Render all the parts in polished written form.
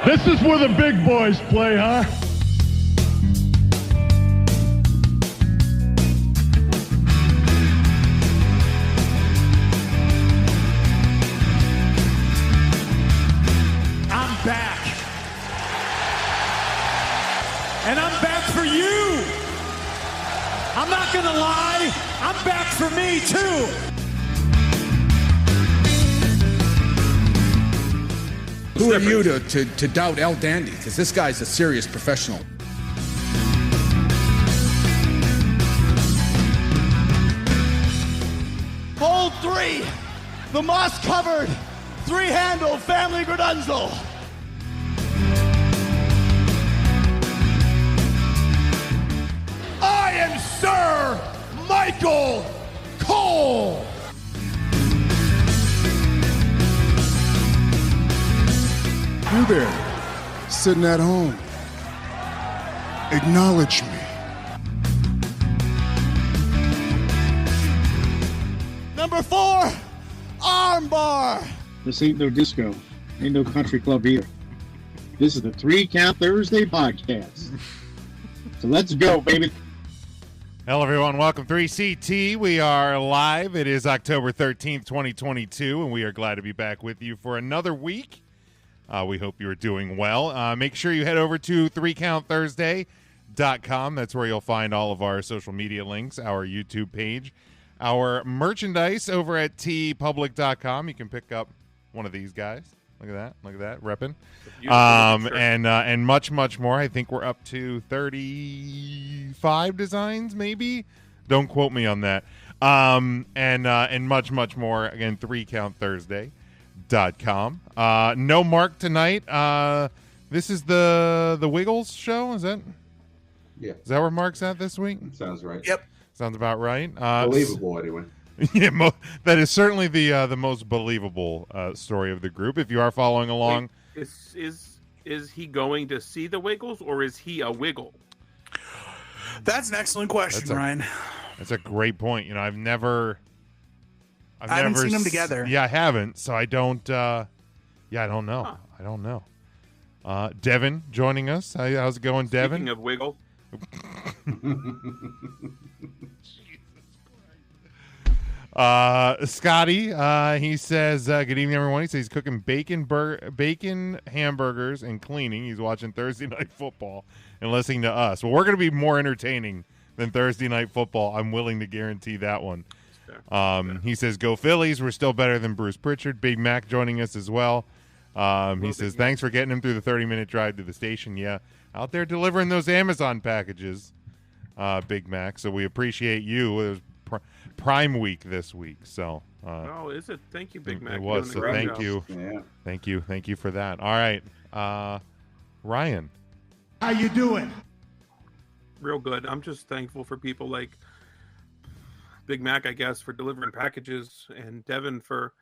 This is where the big boys play, huh? I'm back. And I'm back for you. I'm not gonna lie, I'm back for me too. Who are you to doubt El Dandy? Because this guy's a serious professional. Hold 3, the moss-covered, 3-handle family Gradunzel. I am Sir Michael Cole. You there, sitting at home. Acknowledge me. Number 4, armbar. This ain't no disco. Ain't no country club either. This is the 3 Count Thursday podcast. So let's go, baby. Hello, everyone. Welcome 3CT. We are live. It is October 13th, 2022, and we are glad to be back with you for another week. We hope you are doing well. Make sure you head over to 3countthursday.com. That's where you'll find all of our social media links, our YouTube page, our merchandise over at tpublic.com. You can pick up one of these guys. Look at that, repping. And much, much more. I think we're up to 35 designs, maybe. Don't quote me on that. And much, much more. Again, 3countthursday.com. No Mark tonight. This is the Wiggles show, is that? Yeah. Is that where Mark's at this week? Sounds right. Yep. Sounds about right. Believable, anyway. Yeah, that is certainly the most believable story of the group. If you are following along, wait, is he going to see the Wiggles, or is he a Wiggle? That's an excellent question, Ryan. That's a great point. You know, I haven't seen them together. Yeah, I haven't. So I don't. I don't know. Huh. I don't know. Devin joining us. How's it going, Devin? Speaking of Wiggle. Scotty, he says, good evening, everyone. He says he's cooking bacon hamburgers and cleaning. He's watching Thursday Night Football and listening to us. Well, we're going to be more entertaining than Thursday Night Football. I'm willing to guarantee that one. He says, go Phillies. We're still better than Bruce Pritchard. Big Mac joining us as well. He says, thanks for getting him through the 30-minute drive to the station. Yeah, out there delivering those Amazon packages, Big Mac. So we appreciate you. It was Prime Week this week. So, oh, is it? Thank you, Big Mac. It was. So thank you. Yeah. Thank you for that. All right. Ryan. How you doing? Real good. I'm just thankful for people like Big Mac, I guess, for delivering packages, and Devin for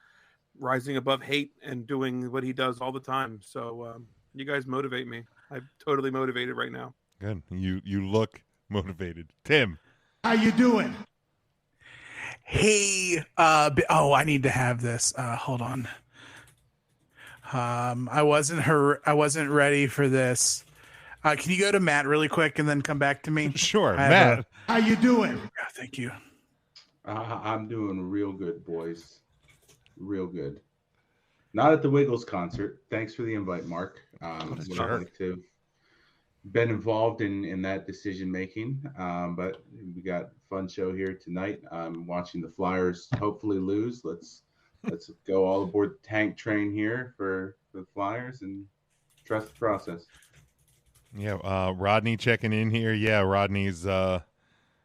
rising above hate and doing what he does all the time. So you guys motivate me. I'm totally motivated right now. Good. You look motivated. Tim. How you doing? Hey, I need to have this. Hold on. I wasn't ready for this. Can you go to Matt really quick and then come back to me? Sure, Matt. How you doing? Yeah, thank you. I'm doing real good, boys. Real good. Not at the Wiggles concert. Thanks for the invite, Mark. Would like to been involved in that decision making, but we got a fun show here tonight. I'm watching the Flyers hopefully lose. Let's go all aboard the tank train here for the Flyers and trust the process. Yeah, Rodney checking in here. Yeah, Rodney's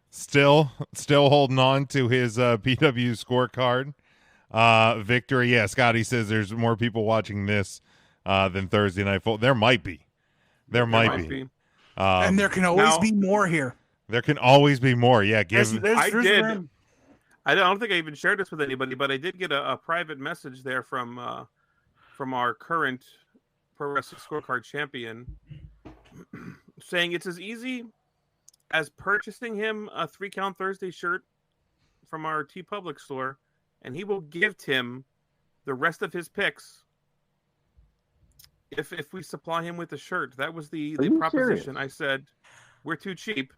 still holding on to his PW scorecard victory. Yeah, Scotty says there's more people watching this than Thursday Night Football. There might be. There might be. And there can always be more here. There can always be more. Yeah, I don't think I even shared this with anybody, but I did get a private message there from our current Pro Wrestling Scorecard champion saying it's as easy as purchasing him a 3 Count Thursday shirt from our TeePublic store, and he will give Tim the rest of his picks if we supply him with a shirt. That was the Are you proposition. serious? I said we're too cheap,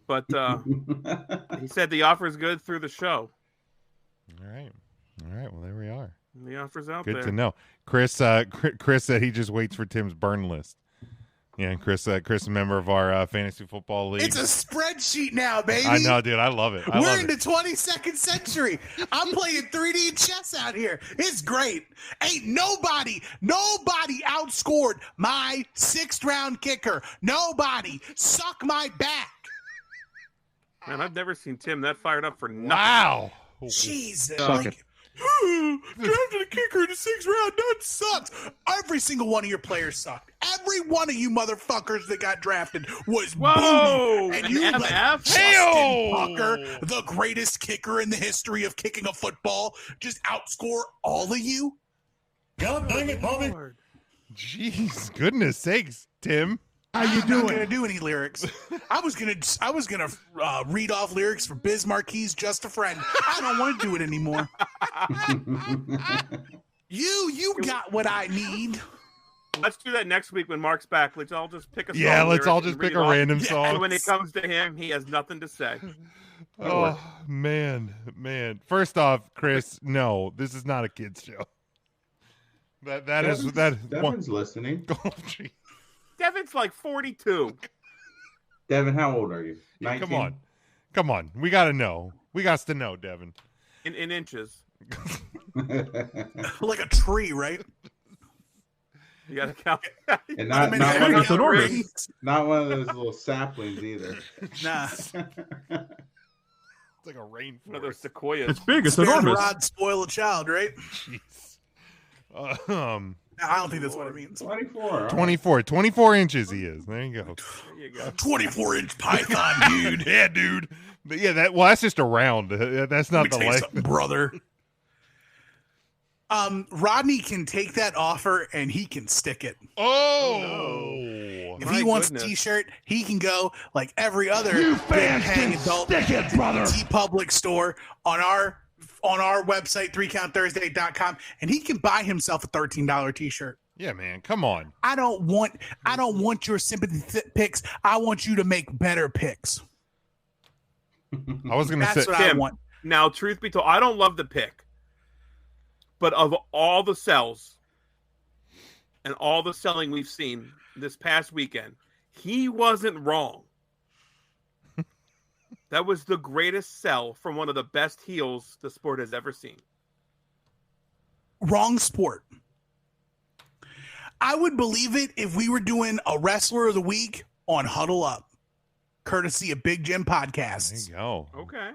but he said the offer is good through the show. All right. Well, there we are. And the offer's out Good there. to know. Chris said he just waits for Tim's burn list. Yeah, Chris, a member of our fantasy football league. It's a spreadsheet now, baby. I know, dude. I love it. We're in the 22nd century. I'm playing 3D chess out here. It's great. Ain't nobody outscored my 6th round kicker. Nobody. Suck my back. Man, I've never seen Tim that fired up for nothing. Wow. Jesus. Suck it. Drafted a kicker in the 6th round. That sucks. Every single one of your players sucked. Every one of you motherfuckers that got drafted was Whoa! booty. And An you let MF? Justin Tucker, the greatest kicker in the history of kicking a football, just outscore all of you? God dang it, Bobby. Jeez, goodness sakes, Tim. How you I'm not doing? gonna do any lyrics. I was gonna read off lyrics for Biz Marquis' "Just a Friend." I don't want to do it anymore. You got what I need. Let's do that next week when Mark's back. Let's all just pick a song. Yeah, let's lyric all and just read pick it a off. random And song. when it comes to him, he has nothing to say. Oh, man. First off, Chris, no, this is not a kid's show. Devin's listening. Oh, gee. Devin's like 42. Devin, how old are you? 19? Come on. We got to know. We got to know, Devin. In inches. Like a tree, right? You got to count. And not one of those little saplings either. Nah. It's like a rainforest. One of those sequoias. It's big. It's Spare the enormous. rod, spoil a child, right? Jeez. I don't think that's what it means. 24. 24 inches he is. There you go. There you go. 24-inch python, dude. Yeah, dude. But yeah, that's just a round. That's not the length. Brother. Rodney can take that offer and he can stick it. Oh, If My he wants goodness. a t-shirt, he can go like every other You big fans hang can adult stick it, brother. T-Public store on our website 3countthursday.com, and he can buy himself a $13 t-shirt. yeah, man. Come on. I don't want your sympathy picks. I want you to make better picks. I was gonna That's say what I Tim, want. Now, truth be told, I don't love the pick. But of all the sells and all the selling we've seen this past weekend, he wasn't wrong. That was the greatest sell from one of the best heels the sport has ever seen. Wrong sport. I would believe it if we were doing a wrestler of the week on Huddle Up, courtesy of Big Jim there Podcasts. you go. Okay.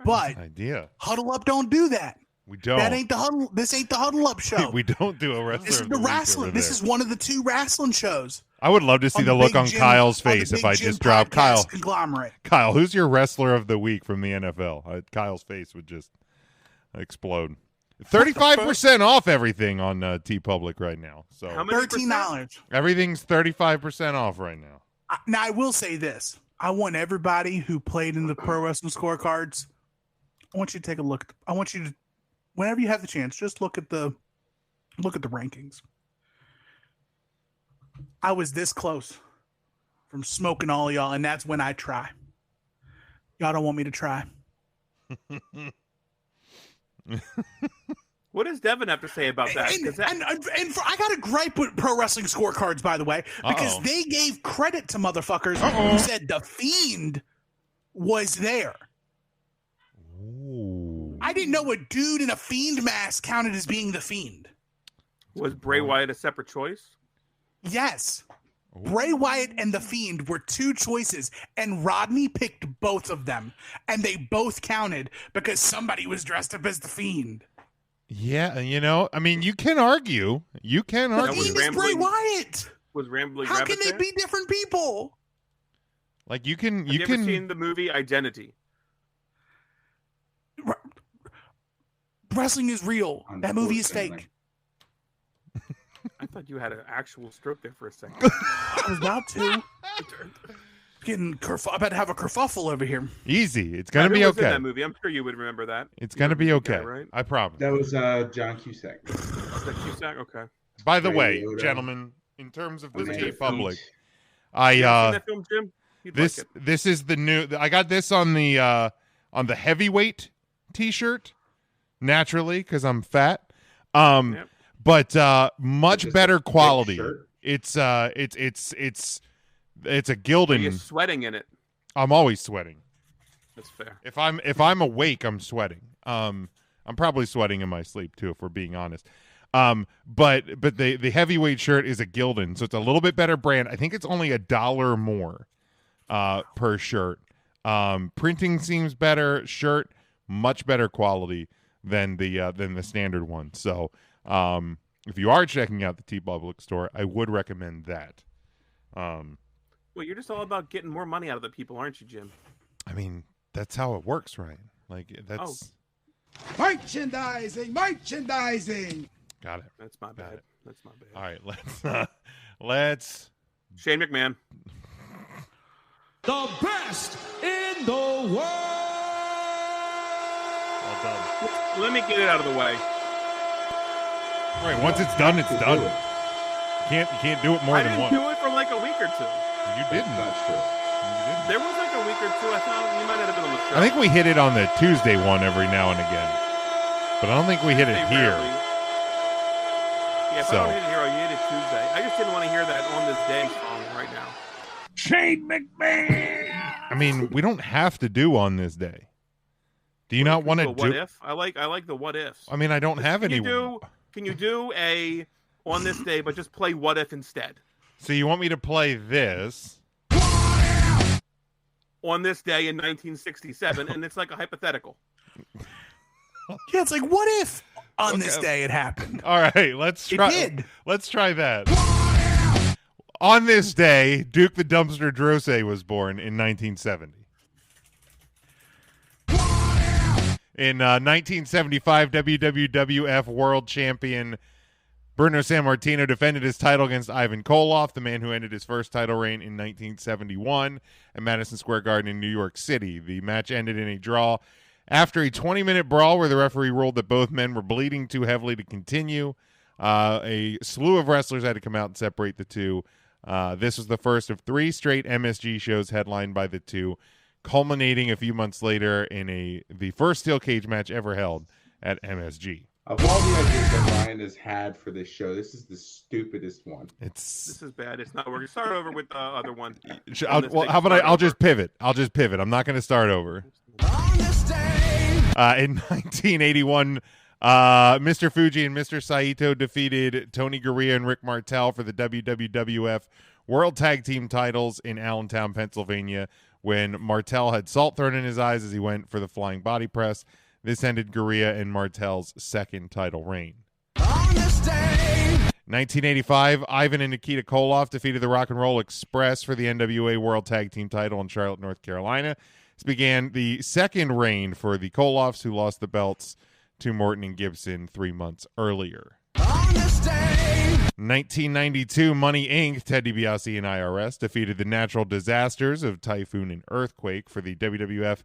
But Idea. Huddle Up don't do that. We don't. That ain't the Huddle. This ain't the Huddle Up show. We don't do a wrestler. This is of the week wrestling. over This there. is one of the 2 wrestling shows. I would love to see on the the look Big on Jim- Kyle's on the face if Big I Jim just dropped Podcast Kyle. Conglomerate. Kyle, who's your wrestler of the week from the NFL? Kyle's face would just explode. 35% off everything on T-Public right now. So How many $13. everything's 35% off right now. Now I will say this: I want everybody who played in the pro wrestling scorecards. I want you to take a look. I want you to, whenever you have the chance, just look at the rankings. I was this close from smoking all of y'all, and that's when I try. Y'all don't want me to try. What does Devin have to say about that? 'Cause that- I got a gripe with pro wrestling scorecards, by the way, because Uh-oh. they gave credit to motherfuckers who said the Fiend was there. Ooh. I didn't know a dude in a Fiend mask counted as being the Fiend. was Bray Wyatt a separate choice? Yes. Bray Wyatt and the Fiend were 2 choices, and Rodney picked both of them, and they both counted because somebody was dressed up as the Fiend. Yeah, I mean, you can argue. You can The argue. Fiend is Bray Wyatt. Was Rambling How Rabbit can they there? be different people? Like you can. Have you ever seen the movie Identity? Wrestling is real. That movie is Unfortunately. fake. I thought you had an actual stroke there for a second. I was about to. About to have a kerfuffle over here. Easy. It's gonna Who be was in okay. that movie? I'm sure you would remember that. It's You gonna were be a big guy, okay. right? I promise. That was John Cusack. Is that Cusack? Okay. By the way, Yoda. gentlemen, in terms of the Amanda T Public, Feet. I You ever seen that film, Jim? You'd this like it. this is the new. I got this on the heavyweight T-shirt, naturally because I'm fat. Yep. But much Just better a thick quality. shirt. It's a Are Gildan. you sweating in it? I'm always sweating. That's fair. If I'm awake, I'm sweating. I'm probably sweating in my sleep too, if we're being honest. But the heavyweight shirt is a Gildan, so it's a little bit better brand. I think it's only $1 more per shirt. Printing seems better. Shirt much better quality than the standard one. So if you are checking out the T Public store, I would recommend that. Well, you're just all about getting more money out of the people, aren't you, Jim? I mean, that's how it works, Ryan. Like that's Merchandising. got it. That's my bad. That's my bad. All right, let's Shane McMahon. The best in the world. Well done. Let me get it out of the way. All right, once it's done, it's done. You can't do it more I than didn't once. do it for like a week or two. You didn't. That's true. There was like a week or two. I thought you might have been on the show. I think we hit it on the Tuesday one every now and again, but I don't think we hit it Tuesday here. rarely. Yeah, if So. I don't hit it here, you hit it Tuesday. I just didn't want to hear that On This Day song right now. Shane McMahon. I mean, we don't have to do On This Day. Do you not want to What do? if? I like the what ifs. I mean, I don't have any. Can you do a On This Day, but just play what if instead? So you want me to play this? On this day in 1967, and it's like a hypothetical. Yeah, it's like, what if on this day it happened? All right, let's try. It did. Let's try that. On this day, Duke the Dumpster Droese was born in 1970. In 1975, WWF World Champion Bruno Sammartino defended his title against Ivan Koloff, the man who ended his first title reign in 1971 at Madison Square Garden in New York City. The match ended in a draw after a 20-minute brawl where the referee ruled that both men were bleeding too heavily to continue. A slew of wrestlers had to come out and separate the two. This was the first of 3 straight MSG shows headlined by the two, culminating a few months later in the first steel cage match ever held at MSG. Of all the ideas that Ryan has had for this show, this is the stupidest one. This is bad. It's not working. Start over with the other one. How about I'll just pivot. I'm not going to start over. In 1981, Mr. Fuji and Mr. Saito defeated Tony Gurria and Rick Martel for the WWF World Tag Team titles in Allentown, Pennsylvania, when Martel had salt thrown in his eyes as he went for the flying body press. This ended Gurria and Martel's second title reign. 1985, Ivan and Nikita Koloff defeated the Rock and Roll Express for the NWA World Tag Team title in Charlotte, North Carolina. This began the second reign for the Koloffs, who lost the belts to Morton and Gibson 3 months earlier. 1992, Money Inc., Ted DiBiase and IRS defeated the Natural Disasters of Typhoon and Earthquake for the WWF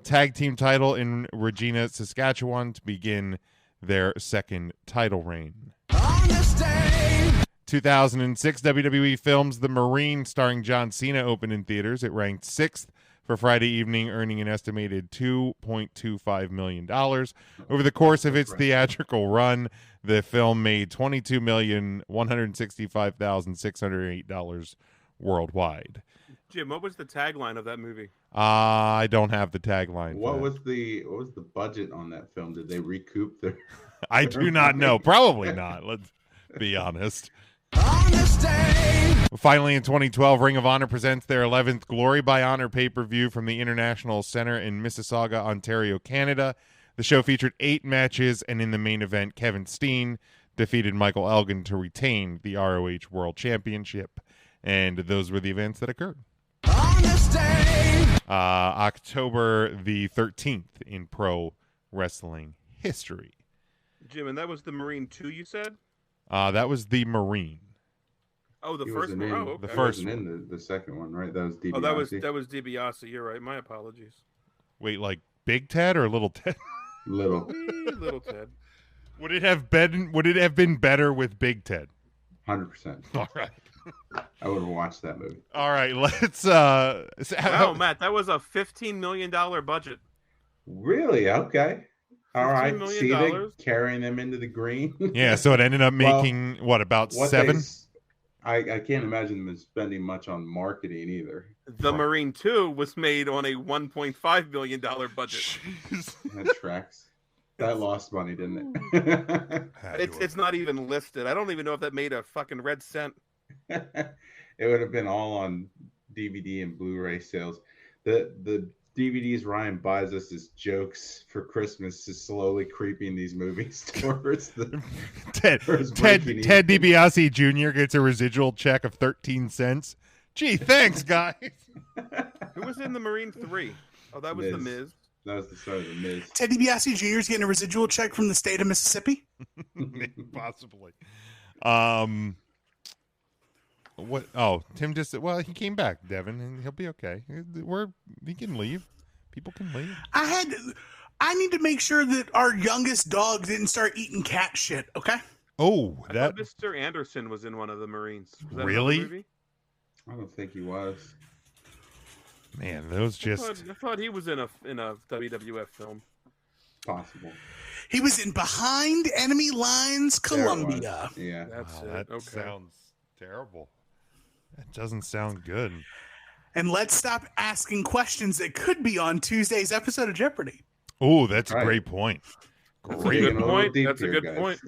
Tag Team title in Regina, Saskatchewan to begin their second title reign. 2006, WWE films The Marine starring John Cena opened in theaters. It ranked 6th for Friday evening, earning an estimated $2.25 million. Over the course of its theatrical run, the film made $22,165,608 worldwide. Jim, what was the tagline of that movie? I don't have the tagline. What was the budget on that film? Did they recoup their? I do not know. Probably not. Let's be honest. Finally, in 2012, Ring of Honor presents their 11th Glory by Honor pay-per-view from the International Center in Mississauga, Ontario, Canada. The show featured 8 matches, and in the main event, Kevin Steen defeated Michael Elgin to retain the ROH World Championship. And those were the events that occurred. October the 13th in pro wrestling history. Jim, and that was the Marine 2, you said? That was the Marine. Oh, the first one. Oh, okay. The first one. In the second one, right? That was DiBiase. Oh, that was DiBiase. You're right. My apologies. Wait, like Big Ted or Little Ted? Little. Little Ted. Would it have been better with Big Ted? 100%. All right. I would have watched that movie. All right, let's. Wow, Matt, that was a $15 million budget. Really? Okay. All right. $15 See, million. they carrying them into the green. Yeah, so it ended up making about 7? I can't imagine them spending much on marketing either. The Marine 2 was made on a $1.5 million budget. That tracks. That lost money, didn't it? It's not even listed. I don't even know if that made a fucking red cent. It would have been all on DVD and Blu-ray sales. The DVDs Ryan buys us as jokes for Christmas is slowly creeping these movies towards the Ted DiBiase Jr. gets a residual check of 13 cents. Gee, thanks, guys. Who was in the Marine 3? Oh, that was The Miz. That was the start of The Miz. Ted DiBiase Jr. is getting a residual check from the state of Mississippi? Possibly. What? Oh, Tim just he came back, Devin, and he'll be okay. He can leave. People can leave. I need to make sure that our youngest dog didn't start eating cat shit. Okay. Oh, I thought Mr. Anderson was in one of the Marines. Was that really? movie? I don't think he was. Man, those just. I thought he was in a WWF film. Possible. He was in Behind Enemy Lines, Columbia. Yeah, that's it. That sounds terrible. That doesn't sound good. And let's stop asking questions that could be on Tuesday's episode of Jeopardy. Oh, that's a great point. Great point. That's a good point.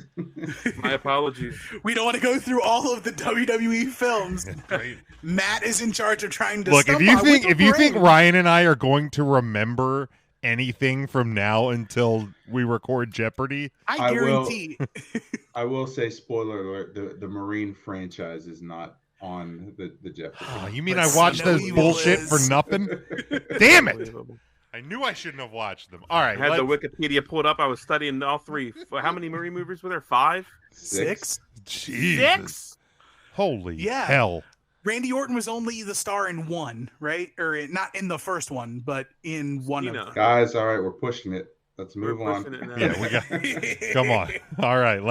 My apologies. We don't want to go through all of the WWE films. Matt is in charge of trying to. Look, if you think Ryan and I are going to remember anything from now until we record Jeopardy, I guarantee. I will say, spoiler alert: the Marine franchise is not on the Jeopardy. Oh, you mean I watched this bullshit for nothing? Damn it! I knew I shouldn't have watched them. All right, I had the Wikipedia pulled up. I was studying all 3. How many Marine movies were there? 5? 6? Jesus. 6? Holy hell! Randy Orton was only the star in 1, right? Or not in the first one, but in one of them. Guys, all right, we're pushing it. Let's move on. Yeah, we got. Come on. All right,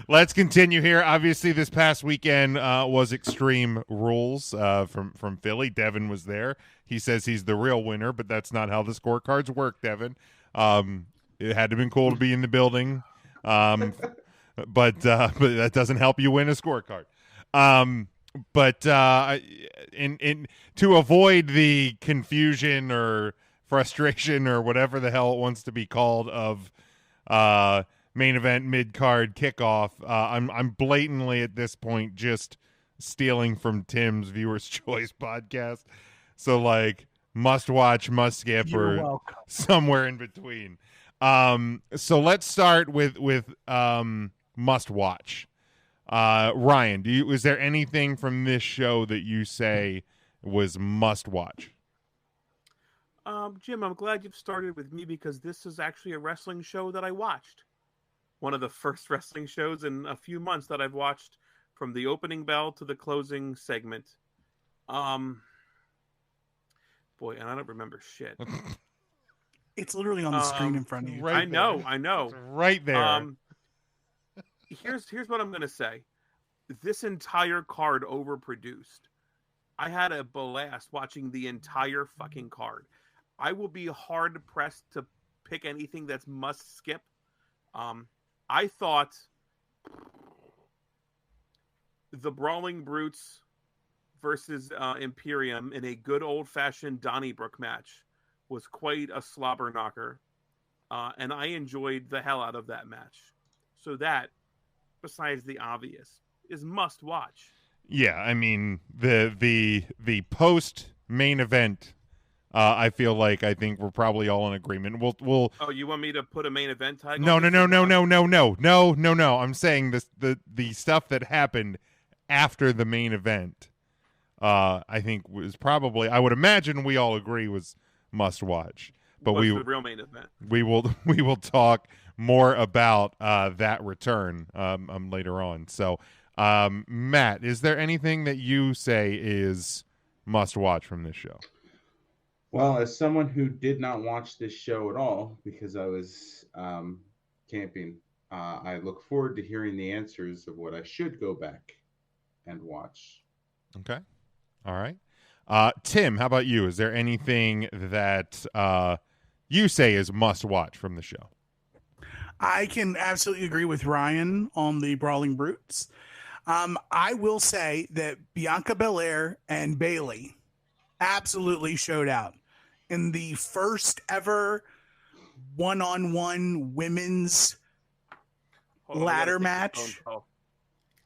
let's continue here. Obviously, this past weekend was Extreme Rules from Philly. Devin was there. He says he's the real winner, but that's not how the scorecards work, Devin. It had to have been cool to be in the building, but that doesn't help you win a scorecard. But to avoid the confusion or frustration or whatever the hell it wants to be called of main event, mid-card, kickoff, I'm blatantly at this point just stealing from Tim's Viewer's Choice podcast. So like must watch, must skip, or somewhere in between. So let's start with must watch. Ryan, is there anything from this show that you say was must watch? Jim, I'm glad you've started with me because this is actually a wrestling show that I watched. One of the first wrestling shows in a few months that I've watched from the opening bell to the closing segment. Boy, and I don't remember shit. It's literally on the screen in front of you. Right I know. It's right there. Here's what I'm going to say. This entire card overproduced. I had a blast watching the entire fucking card. I will be hard pressed to pick anything that's must skip. I thought the Brawling Brutes versus Imperium in a good old-fashioned Donnybrook match was quite a slobber knocker, and I enjoyed the hell out of that match. So that, besides the obvious, is must watch. Yeah, I mean the post main event. I think we're probably all in agreement. We'll. Oh, you want me to put a main event tag? No. I'm saying the stuff that happened after the main event. I think was probably. I would imagine we all agree was must watch. But the real main event. We will talk more about that return later on. So, Matt, is there anything that you say is must watch from this show? Well, as someone who did not watch this show at all because I was camping, I look forward to hearing the answers of what I should go back and watch. Okay. All right. Tim, how about you? Is there anything that you say is must watch from the show? I can absolutely agree with Ryan on the Brawling Brutes. I will say that Bianca Belair and Bayley absolutely showed out in the first ever one-on-one women's ladder match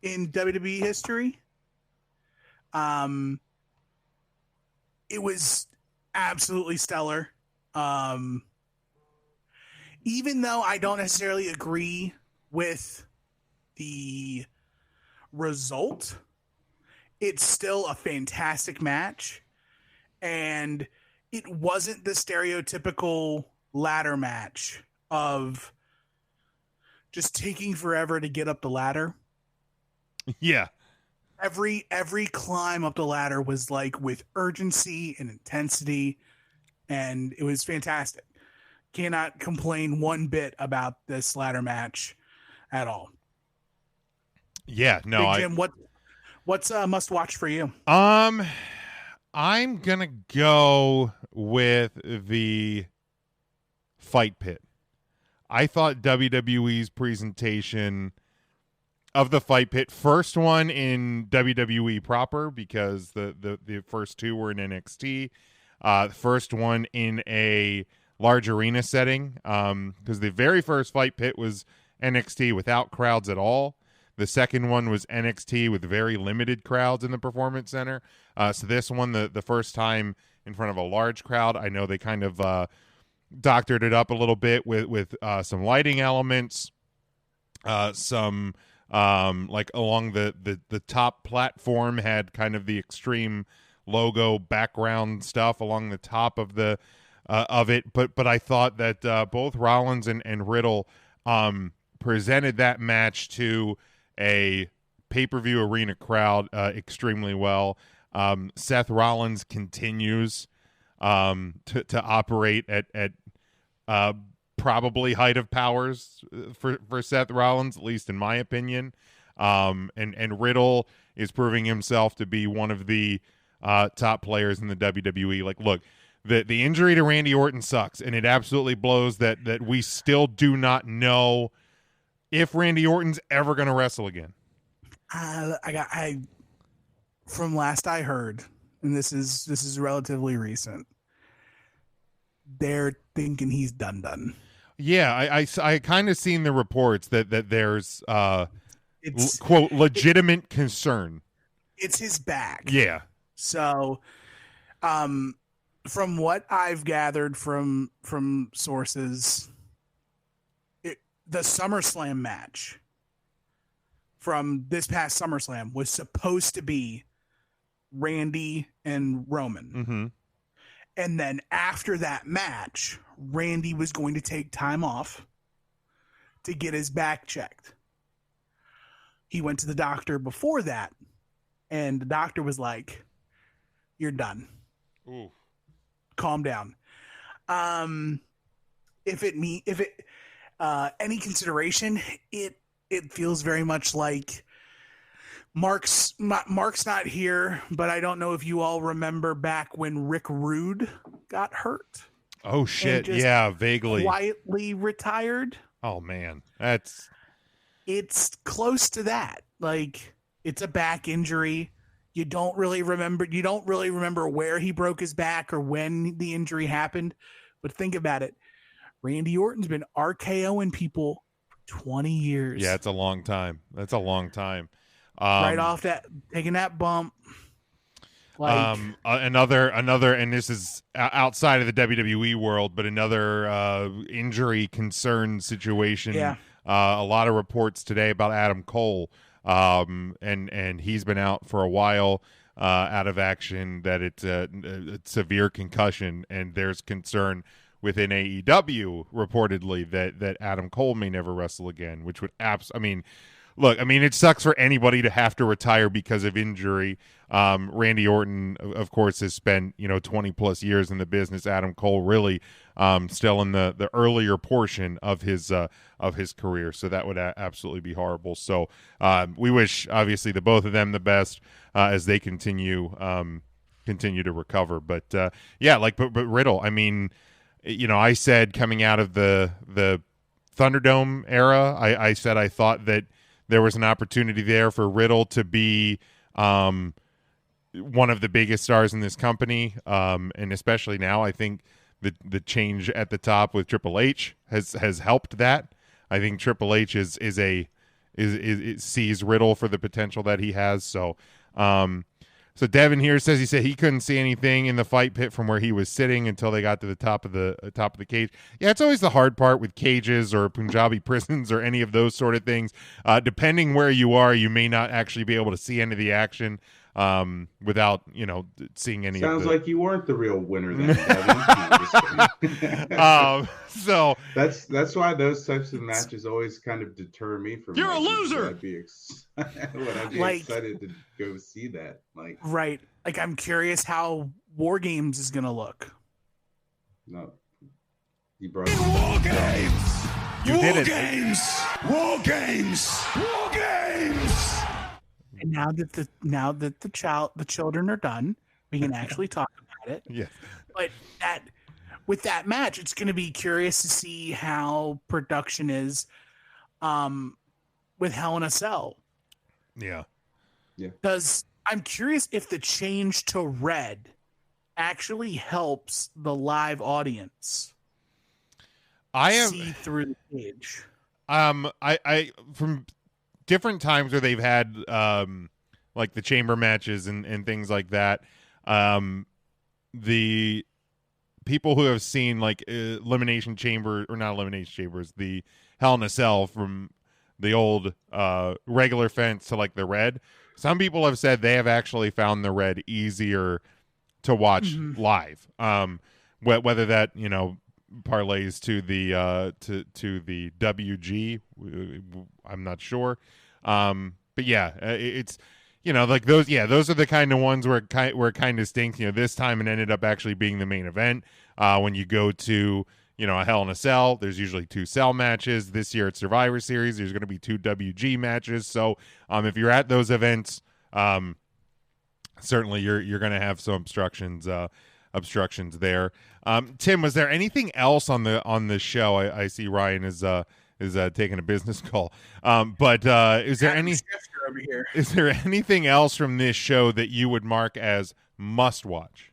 in WWE history. It was absolutely stellar. Even though I don't necessarily agree with the result, it's still a fantastic match. And it wasn't the stereotypical ladder match of just taking forever to get up the ladder. Yeah. Every climb up the ladder was like with urgency and intensity, and it was fantastic. Cannot complain one bit about this ladder match at all. Yeah, no. Big Jim, what's a must watch for you? I'm gonna go with the Fight Pit. I thought WWE's presentation of the Fight Pit, first one in WWE proper, because the first two were in NXT. First one in a large arena setting, because the very first Fight Pit was NXT without crowds at all. The second one was NXT with very limited crowds in the Performance Center. So this one, the first time in front of a large crowd, I know they kind of doctored it up a little bit with some lighting elements, some like along the top platform had kind of the Extreme logo background stuff along the top of the of it. But I thought that both Rollins and Riddle presented that match to a pay-per-view arena crowd extremely well. Seth Rollins continues to operate at probably height of powers for Seth Rollins, at least in my opinion. And Riddle is proving himself to be one of the top players in the WWE. Like, look, the injury to Randy Orton sucks, and it absolutely blows that we still do not know if Randy Orton's ever going to wrestle again. From last I heard, and this is relatively recent, they're thinking he's done. Yeah, I kind of seen the reports that there's quote legitimate concern. It's his back. Yeah. So, from what I've gathered from sources, the SummerSlam match from this past SummerSlam was supposed to be Randy and Roman. Mm-hmm. And then after that match, Randy was going to take time off to get his back checked. He went to the doctor before that, and the doctor was like, "You're done. Ooh. Calm down." If any consideration, it feels very much like Mark's not here, but I don't know if you all remember back when Rick Rude got hurt. Oh shit! Yeah, vaguely. Quietly retired. Oh man, it's close to that. Like, it's a back injury. You don't really remember where he broke his back or when the injury happened. But think about it. Randy Orton's been RKOing people for 20 years. Yeah, it's a long time. That's a long time. Right off that, taking that bump. Like, another, and this is outside of the WWE world, but another injury concern situation. Yeah. A lot of reports today about Adam Cole, and he's been out for a while, out of action. That it's a severe concussion, and there's concern within AEW reportedly that Adam Cole may never wrestle again, which would look, I mean, it sucks for anybody to have to retire because of injury. Randy Orton, of course, has spent 20 plus years in the business. Adam Cole really still in the earlier portion of his career, so that would absolutely be horrible. So we wish, obviously, the both of them the best as they continue to recover. But but Riddle, I mean, I said coming out of the Thunderdome era, I said I thought that there was an opportunity there for Riddle to be one of the biggest stars in this company, and especially now, I think the change at the top with Triple H has helped that. I think Triple H sees Riddle for the potential that he has. So Devin here says he said he couldn't see anything in the fight pit from where he was sitting until they got to the top of the cage. Yeah, it's always the hard part with cages or Punjabi prisons or any of those sort of things. Depending where you are, you may not actually be able to see any of the action without seeing any. Sounds of like you weren't the real winner then, Devin. So that's why those types of matches always kind of deter me from. You're a loser. I'd be excited to go see that. Right. Like, I'm curious how War Games is gonna look. No, you brought War Games. You War did it. Games. War Games. War Games. And now that the children are done, we can actually talk about it. Yeah. But with that match, it's going to be curious to see how production is with Hell in a Cell. Yeah. Because I'm curious if the change to red actually helps the live audience see through the cage. I from different times where they've had like the chamber matches and things like that, the people who have seen like elimination chamber, or not elimination chambers, the Hell in a Cell from the old regular fence to like the red, some people have said they have actually found the red easier to watch live, whether that parlays to the to the WG, I'm not sure, but yeah, it's like those are the kind of ones where it kind of stinks. This time it ended up actually being the main event. When you go to a Hell in a Cell, there's usually 2 cell matches. This year at Survivor Series, there's going to be 2 WG matches. So if you're at those events, certainly you're going to have some obstructions there. Tim, was there anything else on the show? I see Ryan is taking a business call. But is there anything else from this show that you would mark as must watch?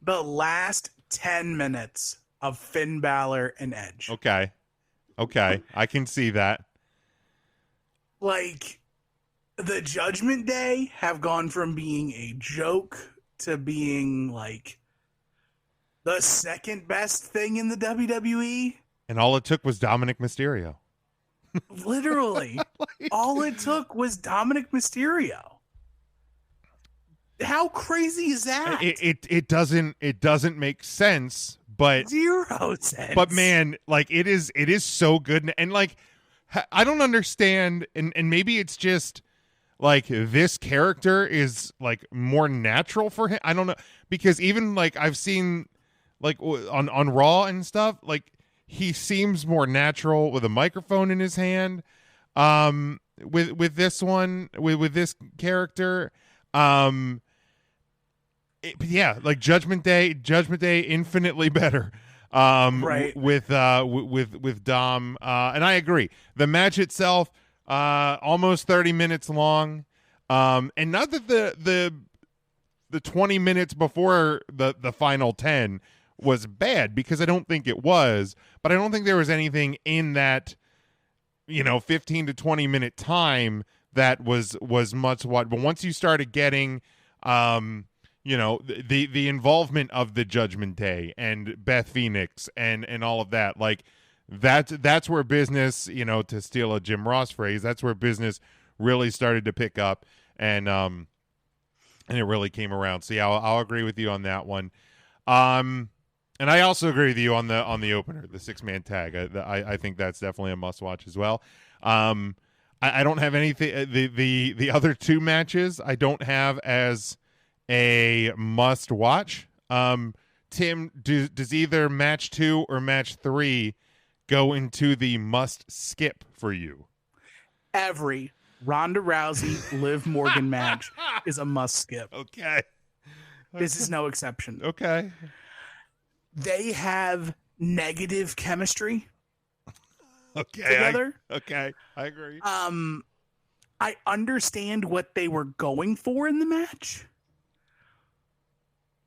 The last 10 minutes of Finn Balor and Edge. Okay. I can see that. Like, the Judgment Day have gone from being a joke to being like the second best thing in the WWE. And all it took was Dominic Mysterio. Literally. All it took was Dominic Mysterio. How crazy is that? It doesn't make sense, but 0 sense. But man, like it is so good, and like I don't understand, and maybe it's just like this character is like more natural for him. I don't know, because even like I've seen like on Raw and stuff, like he seems more natural with a microphone in his hand. With this one, with this character, like Judgment Day infinitely better. Right. With Dom, and I agree. The match itself, almost 30 minutes long, and not that the 20 minutes before the final 10 was bad, because I don't think it was, but I don't think there was anything in that 15 to 20 minute time that was much what. But once you started getting the involvement of the Judgment Day and Beth Phoenix and all of that, like that's where business, to steal a Jim Ross phrase, that's where business really started to pick up, and it really came around. So yeah, I'll agree with you on that one. And I also agree with you on the opener, the 6-man tag. I think that's definitely a must watch as well. I don't have anything. The other two matches I don't have as a must watch. Tim, does either match 2 or match 3 go into the must skip for you? Every Ronda Rousey Liv Morgan match is a must skip. Okay. This is no exception. Okay. They have negative chemistry. Okay. Together. Okay. I agree. I understand what they were going for in the match,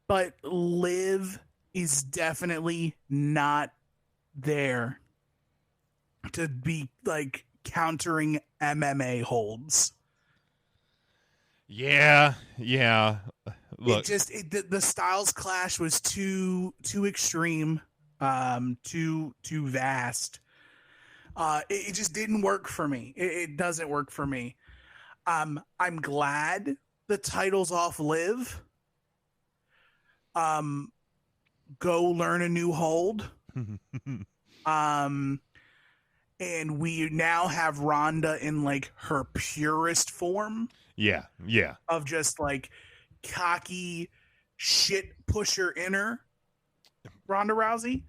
but Liv is definitely not there to be like countering MMA holds. Yeah. Look, The styles clash was too extreme, too vast. It just didn't work for me. It doesn't work for me. I'm glad the title's off Liv. Go learn a new hold. And we now have Ronda in like her purest form. Yeah. Of just like cocky shit pusher inner Ronda Rousey.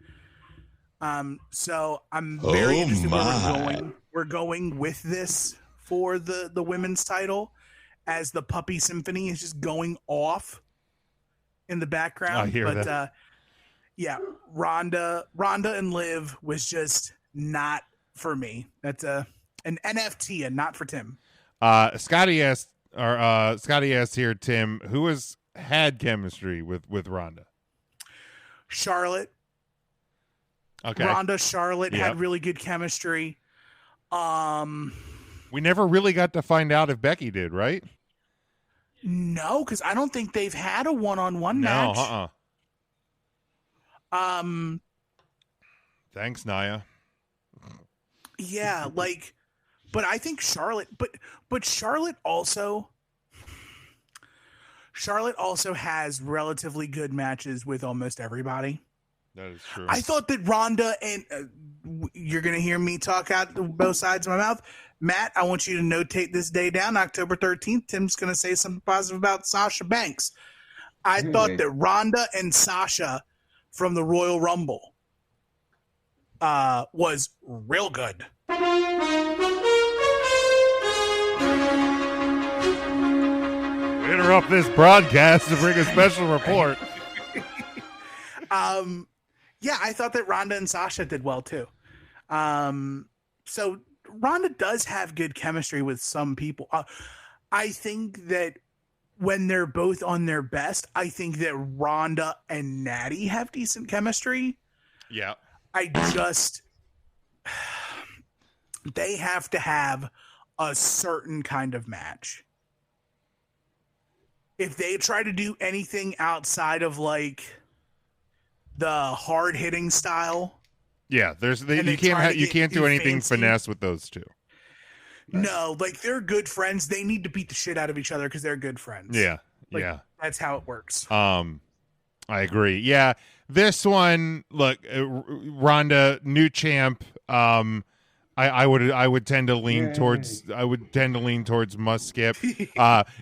So I'm very interested where we're going with this for the women's title, as the puppy symphony is just going off in the background. I hear that. Yeah, Ronda and Liv was just not for me. That's an NFT and not for Tim. Scotty asked here, Tim, who has had chemistry with Ronda? Charlotte. Okay. Ronda, Charlotte had really good chemistry. We never really got to find out if Becky did, right? No, because I don't think they've had a one-on-one match. Thanks, Nia. Yeah, but I think Charlotte, but Charlotte also has relatively good matches with almost everybody. That is true. I thought that Ronda and you're going to hear me talk out both sides of my mouth. Matt, I want you to notate this day down, October 13th. Tim's going to say something positive about Sasha Banks. I thought that Ronda and Sasha from the Royal Rumble was real good. We interrupt this broadcast to bring a special report. Yeah, I thought that Ronda and Sasha did well too. So Ronda does have good chemistry with some people. I think that when they're both on their best, I think that Ronda and Natty have decent chemistry. Yeah. They have to have a certain kind of match. If they try to do anything outside of like the hard hitting style, yeah, you can't do anything fancy. Finesse with those two. No, like they're good friends. They need to beat the shit out of each other because they're good friends. Yeah, that's how it works. I agree. Yeah, this one, look, Ronda, new champ. I would tend to lean towards must skip.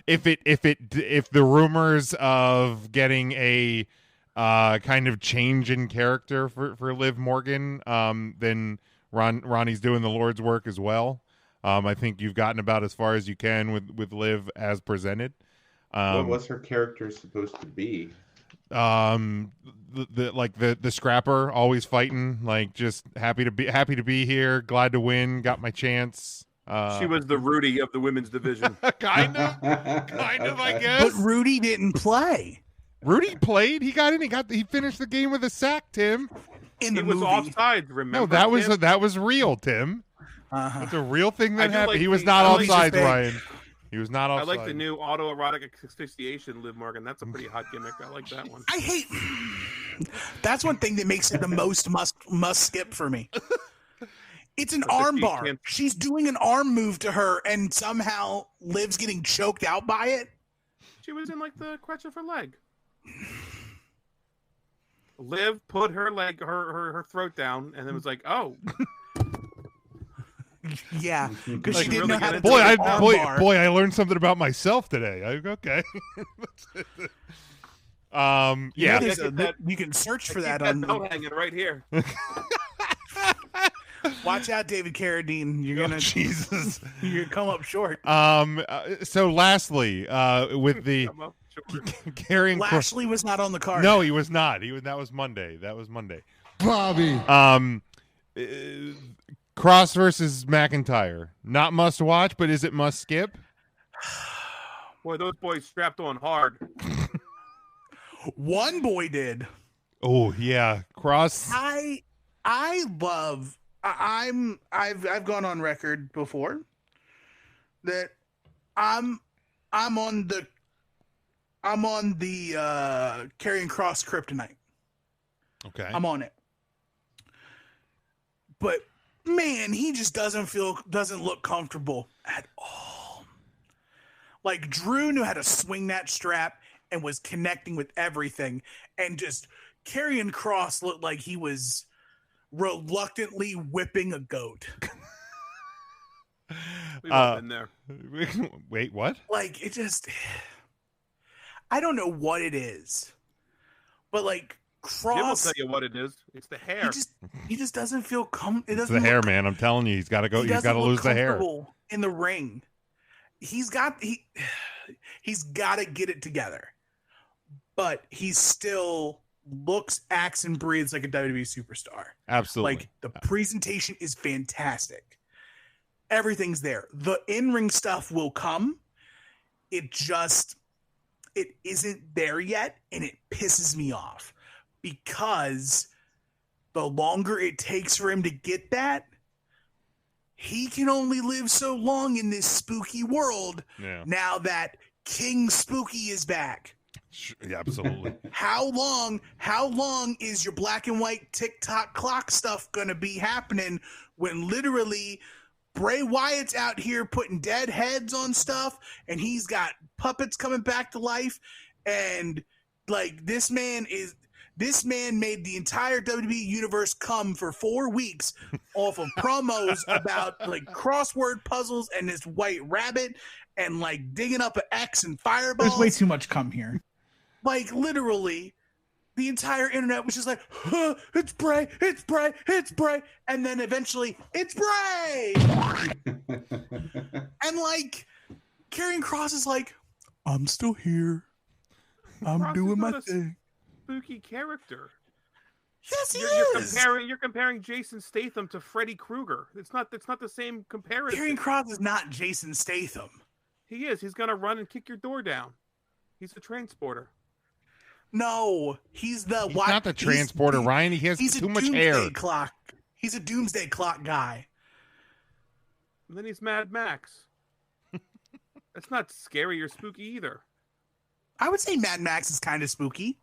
If the rumors of getting a kind of change in character for Liv Morgan, then Ronnie's doing the Lord's work as well. I think you've gotten about as far as you can with Liv as presented. What's her character supposed to be? The scrapper, always fighting, like just happy to be here, glad to win, got my chance. She was the Rudy of the women's division. kind of, I guess. But Rudy didn't play. Rudy played. He got in. He finished the game with a sack, Tim. In the movie. He was offside. Remember? No, that was real, Tim. That's a real thing that happened. Like he was not offside, Ryan. He was not offside. I like the new autoerotic asphyxiation, Liv Morgan. That's a pretty hot gimmick. I like that one. That's one thing that makes it the most must skip for me. It's an arm bar. She's doing an arm move to her, and somehow Liv's getting choked out by it. She was in like the crutch of her leg. Liv put her leg, her throat down, and then was like, "Oh." Yeah, because Like, she didn't know how to boy, do it. boy, I learned something about myself today. Okay. Yeah. You can search for that that on. belt hanging right here. Watch out, David Carradine. You're gonna Jesus. You're gonna come up short. So lastly, with the carrying Lashley was not on the card. No, he was not. That was Monday. Bobby. Cross versus McIntyre. Not must watch, but is it must skip? Boy, those boys strapped on hard. One boy did. Oh yeah, Cross. I've gone on record before that I'm on the Karrion Kross kryptonite. Okay. I'm on it. But man, he just doesn't look comfortable at all. Like Drew knew how to swing that strap and was connecting with everything, and just Karrion Kross looked like he was reluctantly whipping a goat. We've all been there. Wait, what? Like, it just, I don't know what it is, but like Kross, Jim will tell you what it is. It's the hair. He just doesn't feel It's the hair, man. I'm telling you, he's got to go. He's got to lose the hair in the ring. He's got to get it together, but he still looks, acts, and breathes like a WWE superstar. Absolutely. Like, the presentation is fantastic. Everything's there. The in-ring stuff will come. It isn't there yet, and it pisses me off because the longer it takes for him to get that, he can only live so long in this spooky world now that King Spooky is back. Yeah, absolutely. How long is your black and white TikTok clock stuff going to be happening when literally Bray Wyatt's out here putting dead heads on stuff, and he's got puppets coming back to life, and like this man made the entire WWE universe come for 4 weeks off of promos about like crossword puzzles and this white rabbit and like digging up an X and fireballs. There's way too much cum here. Like, literally, the entire internet was just like, huh, it's Bray, it's Bray, it's Bray. And then eventually, it's Bray. And, like, Karrion Kross is like, I'm still here. I'm doing my thing. Spooky character. Yes, he is. You're comparing Jason Statham to Freddy Krueger. It's not the same comparison. Karrion Kross is not Jason Statham. He is. He's gonna run and kick your door down. He's a transporter. No, he's not the transporter, Ryan. He has too much hair. Clock. He's a doomsday clock guy. And then he's Mad Max. That's not scary or spooky either. I would say Mad Max is kind of spooky.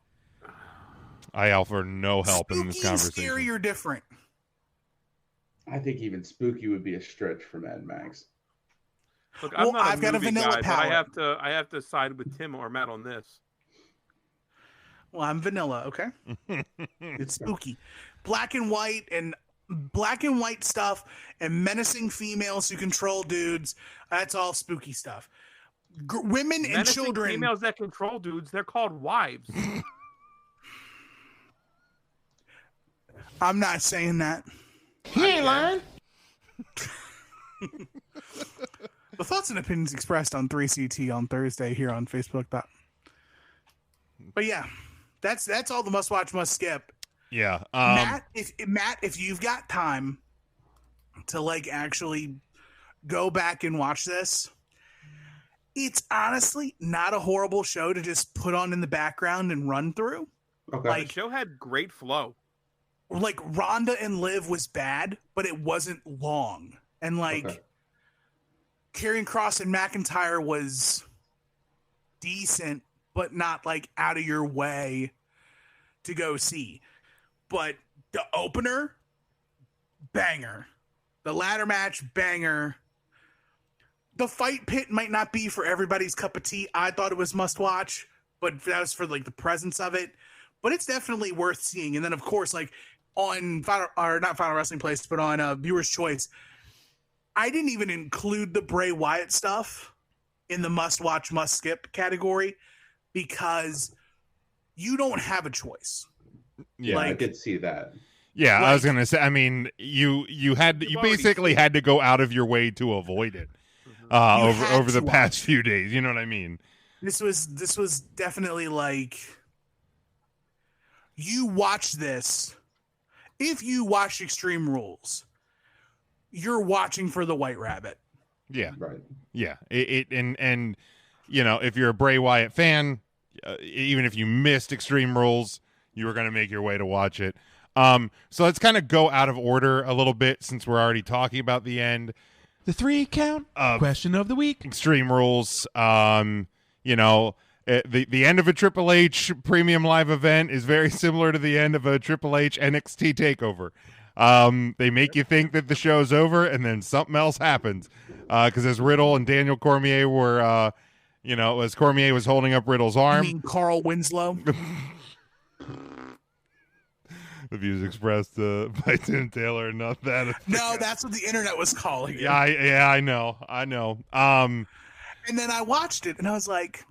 I offer no help spooky in this conversation. Scary or different? I think even spooky would be a stretch for Mad Max. Look, I've got a vanilla guy, palette. But I have to side with Tim or Matt on this. Well, I'm vanilla, okay? It's spooky. Black and white stuff and menacing females who control dudes. That's all spooky stuff. Women and menacing children. Females that control dudes, they're called wives. I'm not saying that. He ain't lying. The thoughts and opinions expressed on 3CT on Thursday here on Facebook. But yeah, that's all the must watch, must skip. Yeah. Matt, if you've got time to like actually go back and watch this, it's honestly not a horrible show to just put on in the background and run through. Okay. Like, the show had great flow. Like Ronda and Liv was bad, but it wasn't long. And like Karrion Kross and McIntyre was decent, but not like out of your way to go see. But the opener, banger. The ladder match, banger. The fight pit might not be for everybody's cup of tea. I thought it was must watch, but that was for like the presence of it. But it's definitely worth seeing. And then of course, like on not Final Wrestling Place, but on Viewer's Choice, I didn't even include the Bray Wyatt stuff in the must watch, must skip category because you don't have a choice. Yeah, I did see that. Yeah, I was gonna say. I mean, you basically had to go out of your way to avoid it over the past few days. You know what I mean? This was definitely like, you watch this. If you watch Extreme Rules, you're watching for the White Rabbit. Yeah, right. Yeah, and you know, if you're a Bray Wyatt fan, even if you missed Extreme Rules, you were going to make your way to watch it. So let's kind of go out of order a little bit since we're already talking about the end. The 3 count question of the week. Extreme Rules. You know, the end of a Triple H premium live event is very similar to the end of a Triple H NXT takeover. They make you think that the show's over, and then something else happens. Because as Riddle and Daniel Cormier were, you know, as Cormier was holding up Riddle's arm. You mean Carl Winslow? The views expressed by Tim Taylor, not that. No, that's what the internet was calling it. Yeah, I know. And then I watched it, and I was like,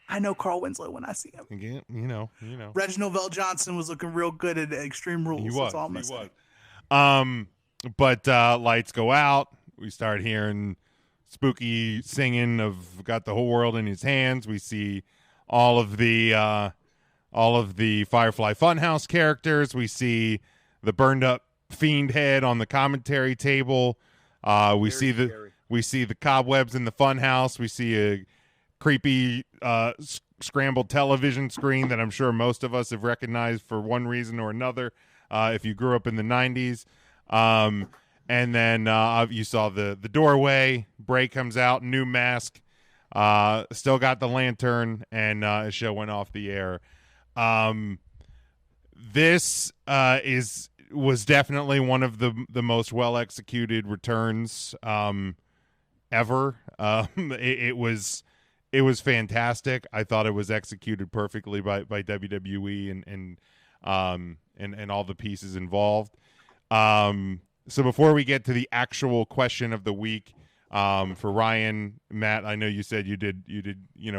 I know Carl Winslow when I see him. Again, you know. Reginald Vell Johnson was looking real good at Extreme Rules. He That's all I'm gonna say. But lights go out. We start hearing spooky singing of "Got the Whole World in His Hands." We see all of the Firefly Funhouse characters. We see the burned up Fiend head on the commentary table. We see the cobwebs in the Funhouse. We see a creepy scrambled television screen that I'm sure most of us have recognized for one reason or another if you grew up in the 90s. And then you saw the doorway. Bray comes out, new mask, still got the lantern, and his show went off the air. This was definitely one of the most well executed returns ever. It was fantastic. I thought it was executed perfectly by WWE and all the pieces involved. So before we get to the actual question of the week, for Ryan, Matt, I know you said you did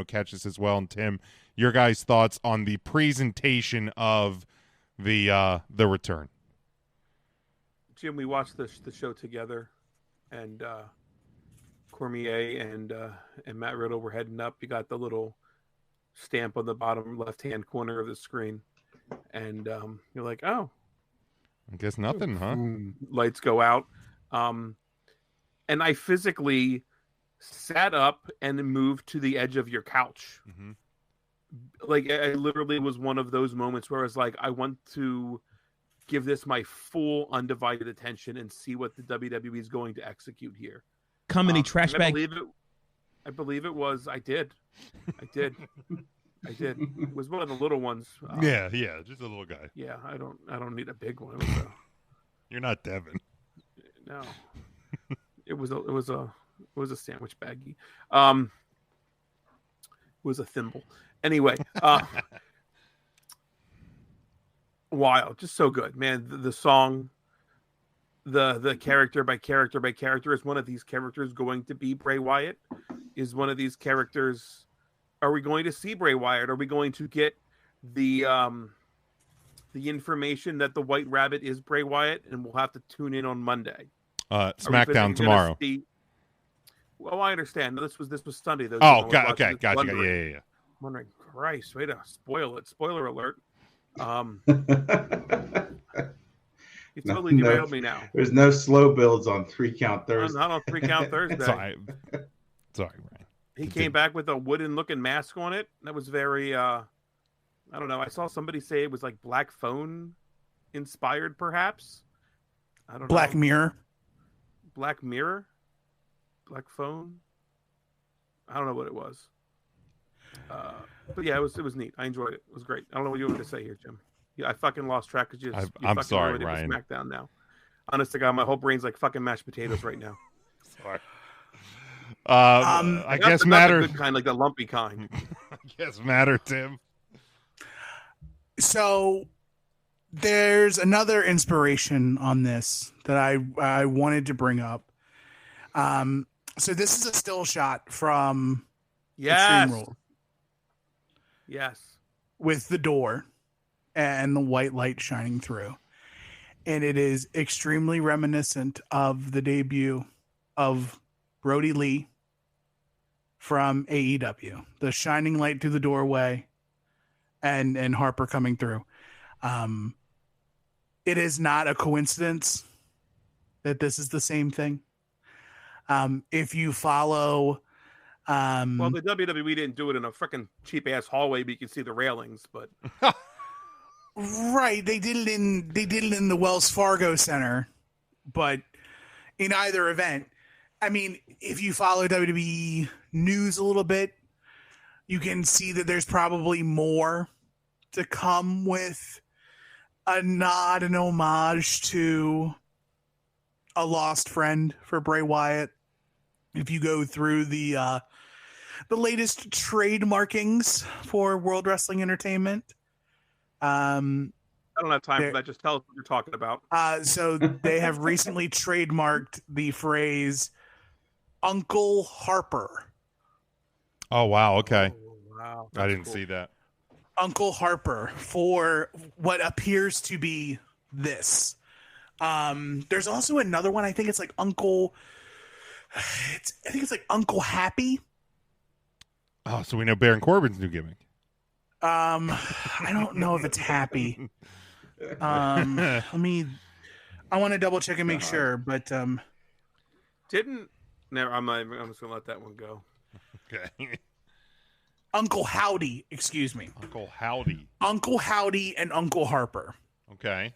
catch this as well, and Tim, your guys' thoughts on the presentation of the return. Jim, we watched the show together, and Cormier and Matt Riddle were heading up. You got the little stamp on the bottom left-hand corner of the screen, and you're like, oh. I guess nothing, huh? Lights go out. And I physically sat up and moved to the edge of your couch. Mm-hmm. Like, I literally was one of those moments where I was like, I want to give this my full undivided attention and see what the WWE is going to execute here. Comedy trash bag. I believe it was. I did. It was one of the little ones. Yeah, just a little guy. Yeah, I don't need a big one. You're not Devin. No, it was a sandwich baggie. It was a thimble. Anyway, wild, just so good, man. The song, the character by character by character. Is one of these characters going to be Bray Wyatt? Is one of these characters? Are we going to see Bray Wyatt? Are we going to get the information that the White Rabbit is Bray Wyatt, and we'll have to tune in on Monday? SmackDown tomorrow. Well, I understand. This was Sunday. Okay, gotcha. Yeah. I'm wondering, Christ, way to spoil it. Spoiler alert. You totally derailed me now. There's no slow builds on 3 Count Thursday. Not on 3 Count Thursday. Sorry, Ryan. He came back with a wooden-looking mask on it. That was very, I don't know. I saw somebody say it was like Black Phone inspired, perhaps. I don't know. Black Mirror. Black Mirror? Black Phone? I don't know what it was. But yeah, it was neat. I enjoyed it. It was great. I don't know what you want me to say here, Jim. Yeah, I fucking lost track of you. I'm sorry, Ryan. SmackDown now. Honest to God, my whole brain's like fucking mashed potatoes right now. Sorry. I guess matter. The good kind, like the lumpy kind. I guess matter, Tim. So there's another inspiration on this that I wanted to bring up, So this is a still shot from Yes. Extreme Rules Yes. with the door and the white light shining through. And it is extremely reminiscent of the debut of Brody Lee from AEW. The shining light through the doorway and Harper coming through. It is not a coincidence that this is the same thing. If you follow... well, the WWE didn't do it in a freaking cheap-ass hallway, but you can see the railings, but... Right, they did it in the Wells Fargo Center, but in either event, I mean, if you follow WWE news a little bit, you can see that there's probably more to come with a nod and homage to a lost friend for Bray Wyatt. If you go through the latest trade markings for World Wrestling Entertainment. I don't have time for that. Just tell us what you're talking about. So they have recently trademarked the phrase Uncle Harper. Oh, wow. Okay. Oh, wow. I didn't see that. Uncle Harper for what appears to be this. There's also another one. I think it's like Uncle... I think it's like Uncle Happy. Oh, so we know Baron Corbin's new gimmick. I don't know if it's Happy. I want to double check and make sure, but I'm just gonna let that one go. Okay. Uncle Howdy, excuse me. Uncle Howdy. Uncle Howdy and Uncle Harper. Okay.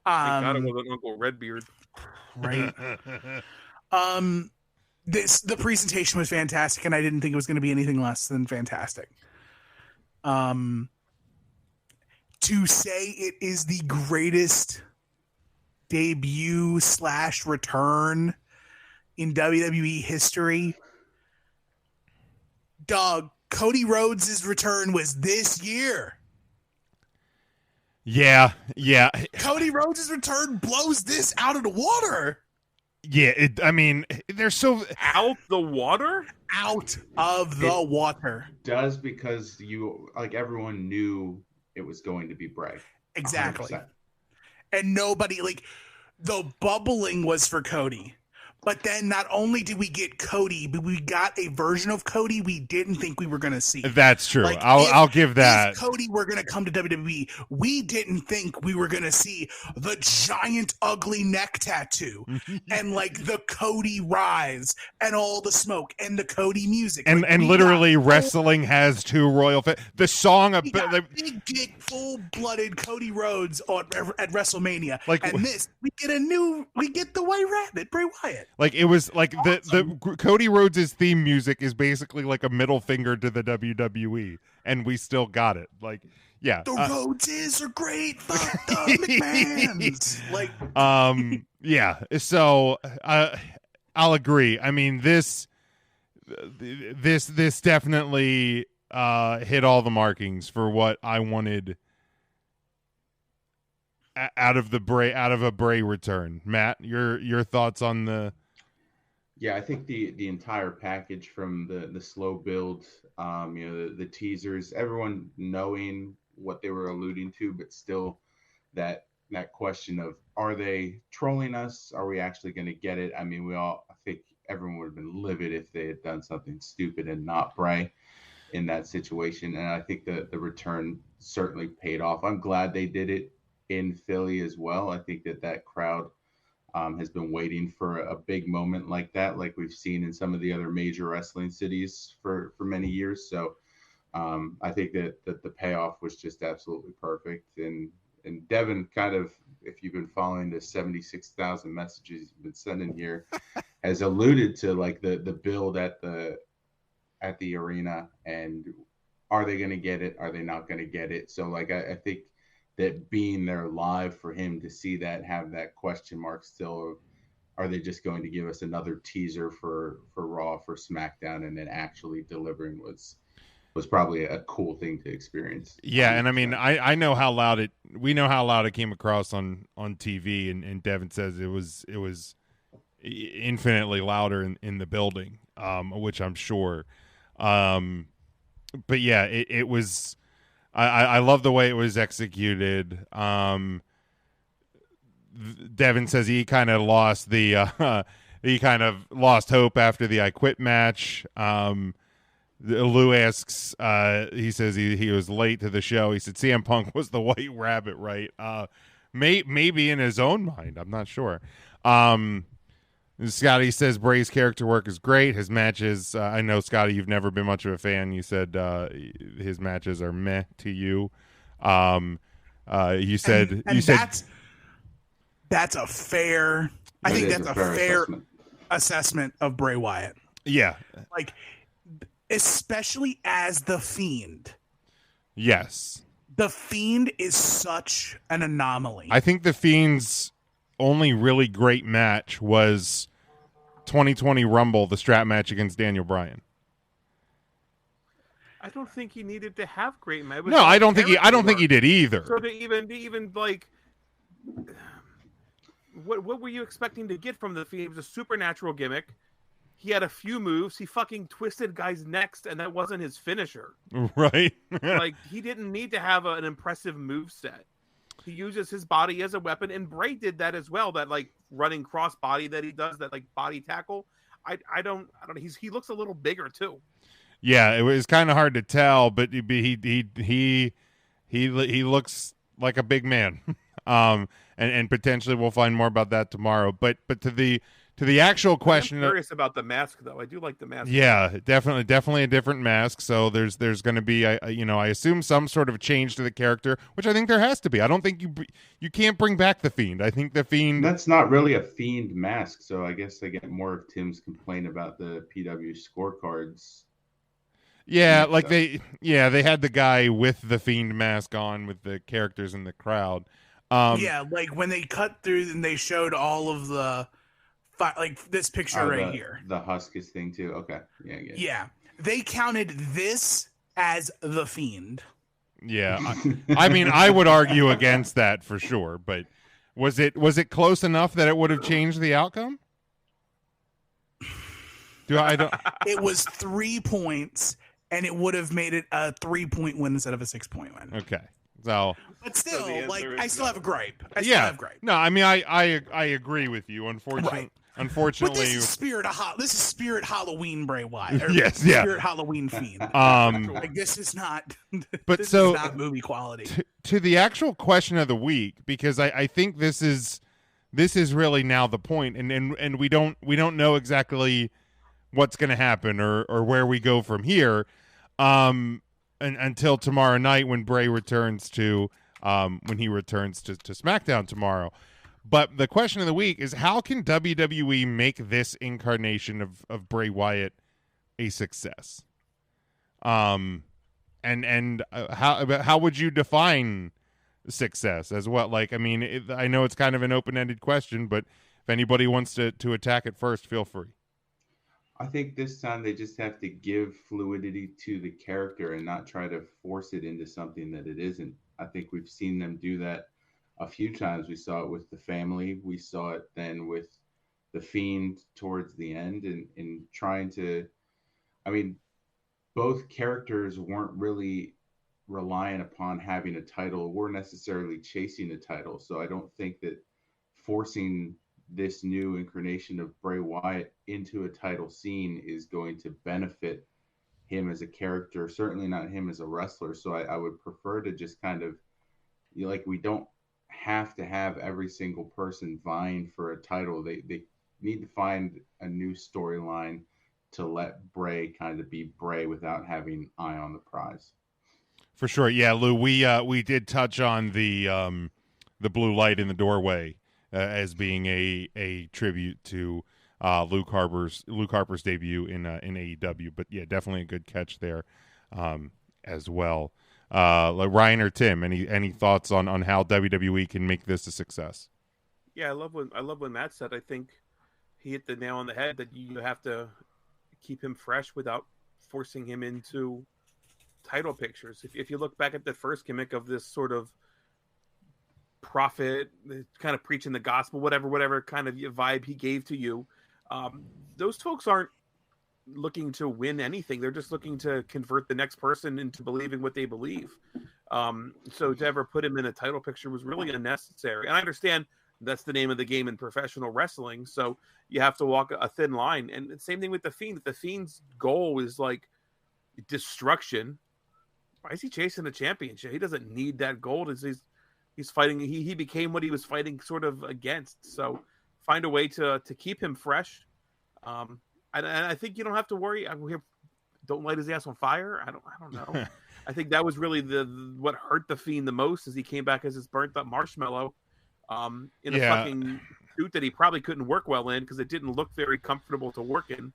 Thank God it wasn't Uncle Redbeard. Right. The presentation was fantastic, and I didn't think it was going to be anything less than fantastic. To say it is the greatest debut / return in WWE history, Doug, Cody Rhodes' return was this year. Yeah. Cody Rhodes' return blows this out of the water. Yeah, they're so... Out the water? Out of the water. Does because everyone knew it was going to be Bray. Exactly. 100%. And nobody, the bubbling was for Cody. But then not only did we get Cody, but we got a version of Cody we didn't think we were going to see. That's true. I'll give that. If Cody were going to come to WWE, we didn't think we were going to see the giant ugly neck tattoo and the Cody rise and all the smoke and the Cody music. And literally wrestling has two royal... The song... big full-blooded Cody Rhodes at WrestleMania. And we get the White Rabbit, Bray Wyatt. It was the Cody Rhodes' theme music is basically like a middle finger to the WWE, and we still got it. The Rhodeses are great. Fuck the McMahons. Yeah. So I'll agree. I mean, this definitely hit all the markings for what I wanted out of a Bray return. Matt, your thoughts on the... Yeah, I think the entire package from the slow build, the teasers, everyone knowing what they were alluding to, but still that question of, are they trolling us? Are we actually going to get it? I mean, I think everyone would have been livid if they had done something stupid and not Bray in that situation. And I think the return certainly paid off. I'm glad they did it in Philly as well. I think that crowd has been waiting for a big moment like that, like we've seen in some of the other major wrestling cities for many years. So I think that the payoff was just absolutely perfect. And Devin, kind of, if you've been following the 76,000 messages you've been sending here, has alluded to the build at the arena, and are they going to get it? Are they not going to get it? So I think that being there live for him to see that, have that question mark still, are they just going to give us another teaser for Raw, for SmackDown, and then actually delivering was probably a cool thing to experience. Yeah, 100%. And I mean, I know how loud we know how loud it came across on TV, and Devin says it was infinitely louder in the building, which I'm sure. But yeah, it was. I love the way it was executed. Devin says he kind of lost he kind of lost hope after the I Quit match. Lou asks, he says he was late to the show. He said CM Punk was the White Rabbit, right? Maybe in his own mind, I'm not sure. Scotty says Bray's character work is great. His matches, I know, Scotty, you've never been much of a fan. You said his matches are meh to you. You said that's a fair. I think that's a fair assessment of Bray Wyatt. Yeah, like especially as the Fiend. Yes, the Fiend is such an anomaly. I think the Fiend's only really great match was 2020 Rumble, the strap match against Daniel Bryan. I don't think he needed to have great match. No, I don't think he did either. So to even like, what were you expecting to get from the Fiend? It was a supernatural gimmick. He had a few moves. He fucking twisted guys' necks, and that wasn't his finisher. Right. Like, he didn't need to have an impressive moveset. He uses his body as a weapon, and Bray did that as well. That like running cross body that he does, that like body tackle. I don't. He looks a little bigger too. Yeah, it was kind of hard to tell, but he looks like a big man. And potentially we'll find more about that tomorrow. But to the actual question, I'm curious about the mask though. I do like the mask. Yeah, definitely a different mask. So there's going to be I assume some sort of change to the character, which I think there has to be. I don't think you can't bring back the Fiend. I think the Fiend. That's not really a Fiend mask. So I guess I get more of Tim's complaint about the PW scorecards. Yeah, like they had the guy with the Fiend mask on with the characters in the crowd. Yeah, like when they cut through and they showed all of the, like this picture right here. The Huskus thing too. Okay, yeah. They counted this as the Fiend. Yeah, I mean, I would argue against that for sure. But was it close enough that it would have changed the outcome? It was 3 points, and it would have made it a 3-point win instead of a 6-point win. Okay, so. But still, like, I still have a gripe. No, I mean, I agree with you. Unfortunately, but this is Spirit Halloween Bray Wyatt. Yes, Spirit Halloween Fiend. Like this is not. But this so is not movie quality. To the actual question of the week, because I think this is really now the point, and we don't know exactly what's going to happen or where we go from here, until tomorrow night when Bray returns to. When he returns to SmackDown tomorrow. But the question of the week is, how can WWE make this incarnation of Bray Wyatt a success? And how would you define success as well? Like, I mean, I know it's kind of an open-ended question, but if anybody wants to attack it first, feel free. I think this time they just have to give fluidity to the character and not try to force it into something that it isn't. I think we've seen them do that a few times. We saw it with the family. We saw it then with the Fiend towards the end, and trying to, I mean, both characters weren't really relying upon having a title or necessarily chasing a title. So I don't think that forcing this new incarnation of Bray Wyatt into a title scene is going to benefit him as a character, certainly not him as a wrestler. So I would prefer to just kind of, we don't have to have every single person vying for a title. They need to find a new storyline to let Bray kind of be Bray without having eye on the prize. For sure. Yeah, Lou, we did touch on the blue light in the doorway as being a tribute to Luke Harper's debut in AEW, but yeah, definitely a good catch there as well. Ryan or Tim, any thoughts on how WWE can make this a success? Yeah, I love when Matt said. I think he hit the nail on the head that you have to keep him fresh without forcing him into title pictures. If you look back at the first gimmick of this sort of prophet, kind of preaching the gospel, whatever kind of vibe he gave to you, Those folks aren't looking to win anything. They're just looking to convert the next person into believing what they believe. So to ever put him in a title picture was really unnecessary. And I understand that's the name of the game in professional wrestling. So you have to walk a thin line. And the same thing with the Fiend. The Fiend's goal is like destruction. Why is he chasing the championship? He doesn't need that gold. He's fighting. He became what he was fighting sort of against. So find a way to keep him fresh. And I think you don't have to worry. Don't light his ass on fire. I don't know. I think that was really what hurt the Fiend the most, is he came back as his burnt up marshmallow in a fucking suit that he probably couldn't work well in because it didn't look very comfortable to work in.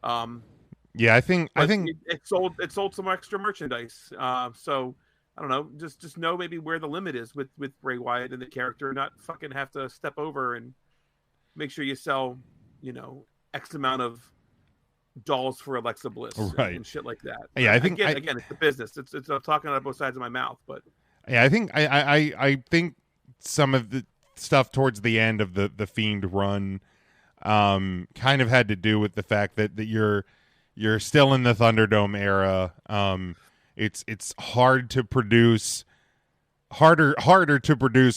I think it sold some extra merchandise. So I don't know. Just know maybe where the limit is with Bray Wyatt and the character, not fucking have to step over and make sure you sell, X amount of dolls for Alexa Bliss and shit like that. Yeah, I think again, it's the business. It's I'm talking out of both sides of my mouth, but yeah, I think some of the stuff towards the end of the Fiend run kind of had to do with the fact that you're still in the Thunderdome era. It's harder to produce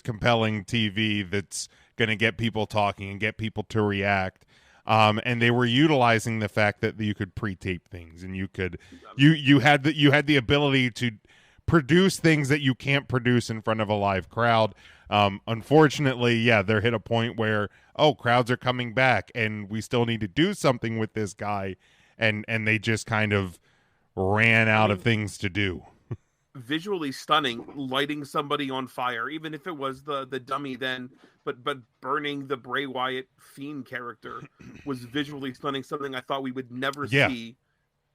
compelling TV that's going to get people talking and get people to react. And they were utilizing the fact that you could pre-tape things, and you had the ability to produce things that you can't produce in front of a live crowd. Unfortunately, there hit a point where crowds are coming back, and we still need to do something with this guy, and they just kind of ran out of things to do. Visually stunning, lighting somebody on fire, even if it was the dummy then, but burning the Bray Wyatt Fiend character was visually stunning, something I thought we would never see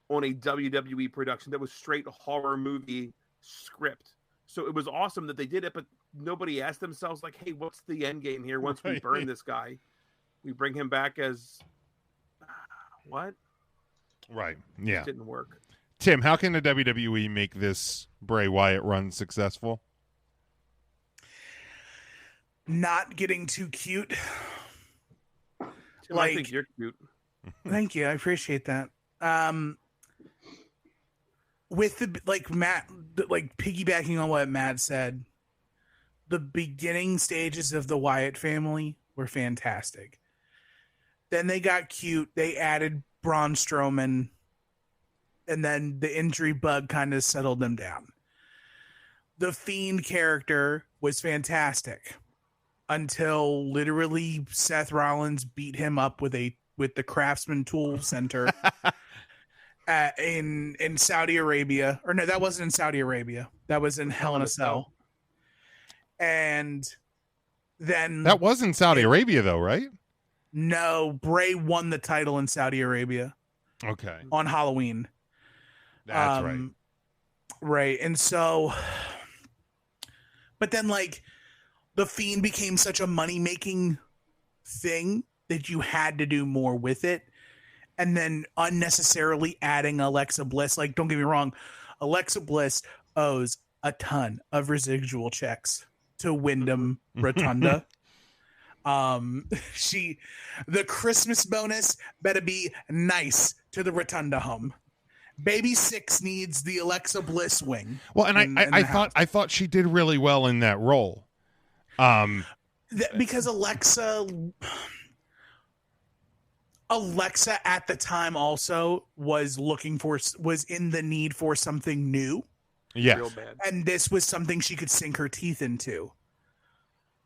on a WWE production that was straight horror movie script. So it was awesome that they did it, but nobody asked themselves, like, hey, what's the end game here once we burn this guy? We bring him back as what? Right. Yeah. It didn't work. Tim, how can the WWE make this Bray Wyatt run successful? Not getting too cute. Tim, I think you're cute. Thank you. I appreciate that. With Matt, piggybacking on what Matt said, the beginning stages of the Wyatt family were fantastic. Then they got cute. They added Braun Strowman, and then the injury bug kind of settled them down. The Fiend character was fantastic until literally Seth Rollins beat him up with the Craftsman Tool Center in Saudi Arabia. Or no, that wasn't in Saudi Arabia. That was in Hell in a Cell. And then that was in Saudi Arabia, though, right? No, Bray won the title in Saudi Arabia. Okay. On Halloween. That's right. Right. And so, but then the Fiend became such a money-making thing that you had to do more with it. And then unnecessarily adding Alexa Bliss. Don't get me wrong, Alexa Bliss owes a ton of residual checks to Wyndham Rotunda. The Christmas bonus better be nice to the Rotunda home. Baby Six needs the Alexa Bliss wing. Well, and I thought she did really well in that role. Because Alexa at the time also was in the need for something new. Yeah. And this was something she could sink her teeth into.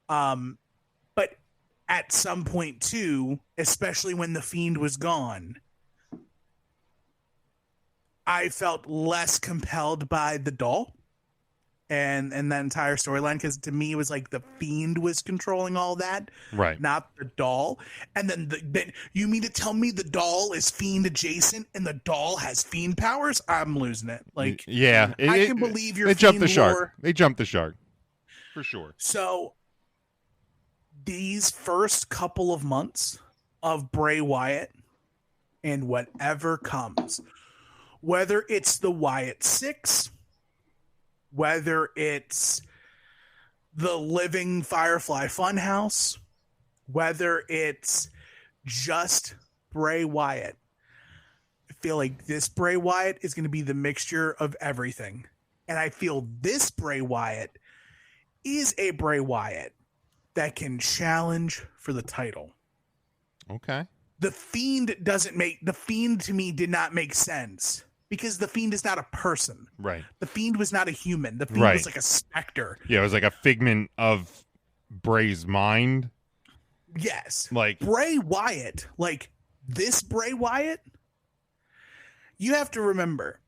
But at some point too, especially when the Fiend was gone, I felt less compelled by the doll and that entire storyline, because to me it was like the Fiend was controlling all that, right? Not the doll. And then you mean to tell me the doll is Fiend adjacent and the doll has Fiend powers? I'm losing it. I can believe your They jumped the shark. Lore. They jumped the shark for sure. So these first couple of months of Bray Wyatt and whatever comes, whether it's the Wyatt Six, whether it's the Living Firefly Funhouse, whether it's just Bray Wyatt, I feel like this Bray Wyatt is going to be the mixture of everything. And I feel this Bray Wyatt is a Bray Wyatt that can challenge for the title. Okay. The Fiend to me did not make sense because the Fiend is not a person. Right. The Fiend was not a human. The Fiend was like a specter. Yeah, it was like a figment of Bray's mind. Yes. Like Bray Wyatt, like this Bray Wyatt, you have to remember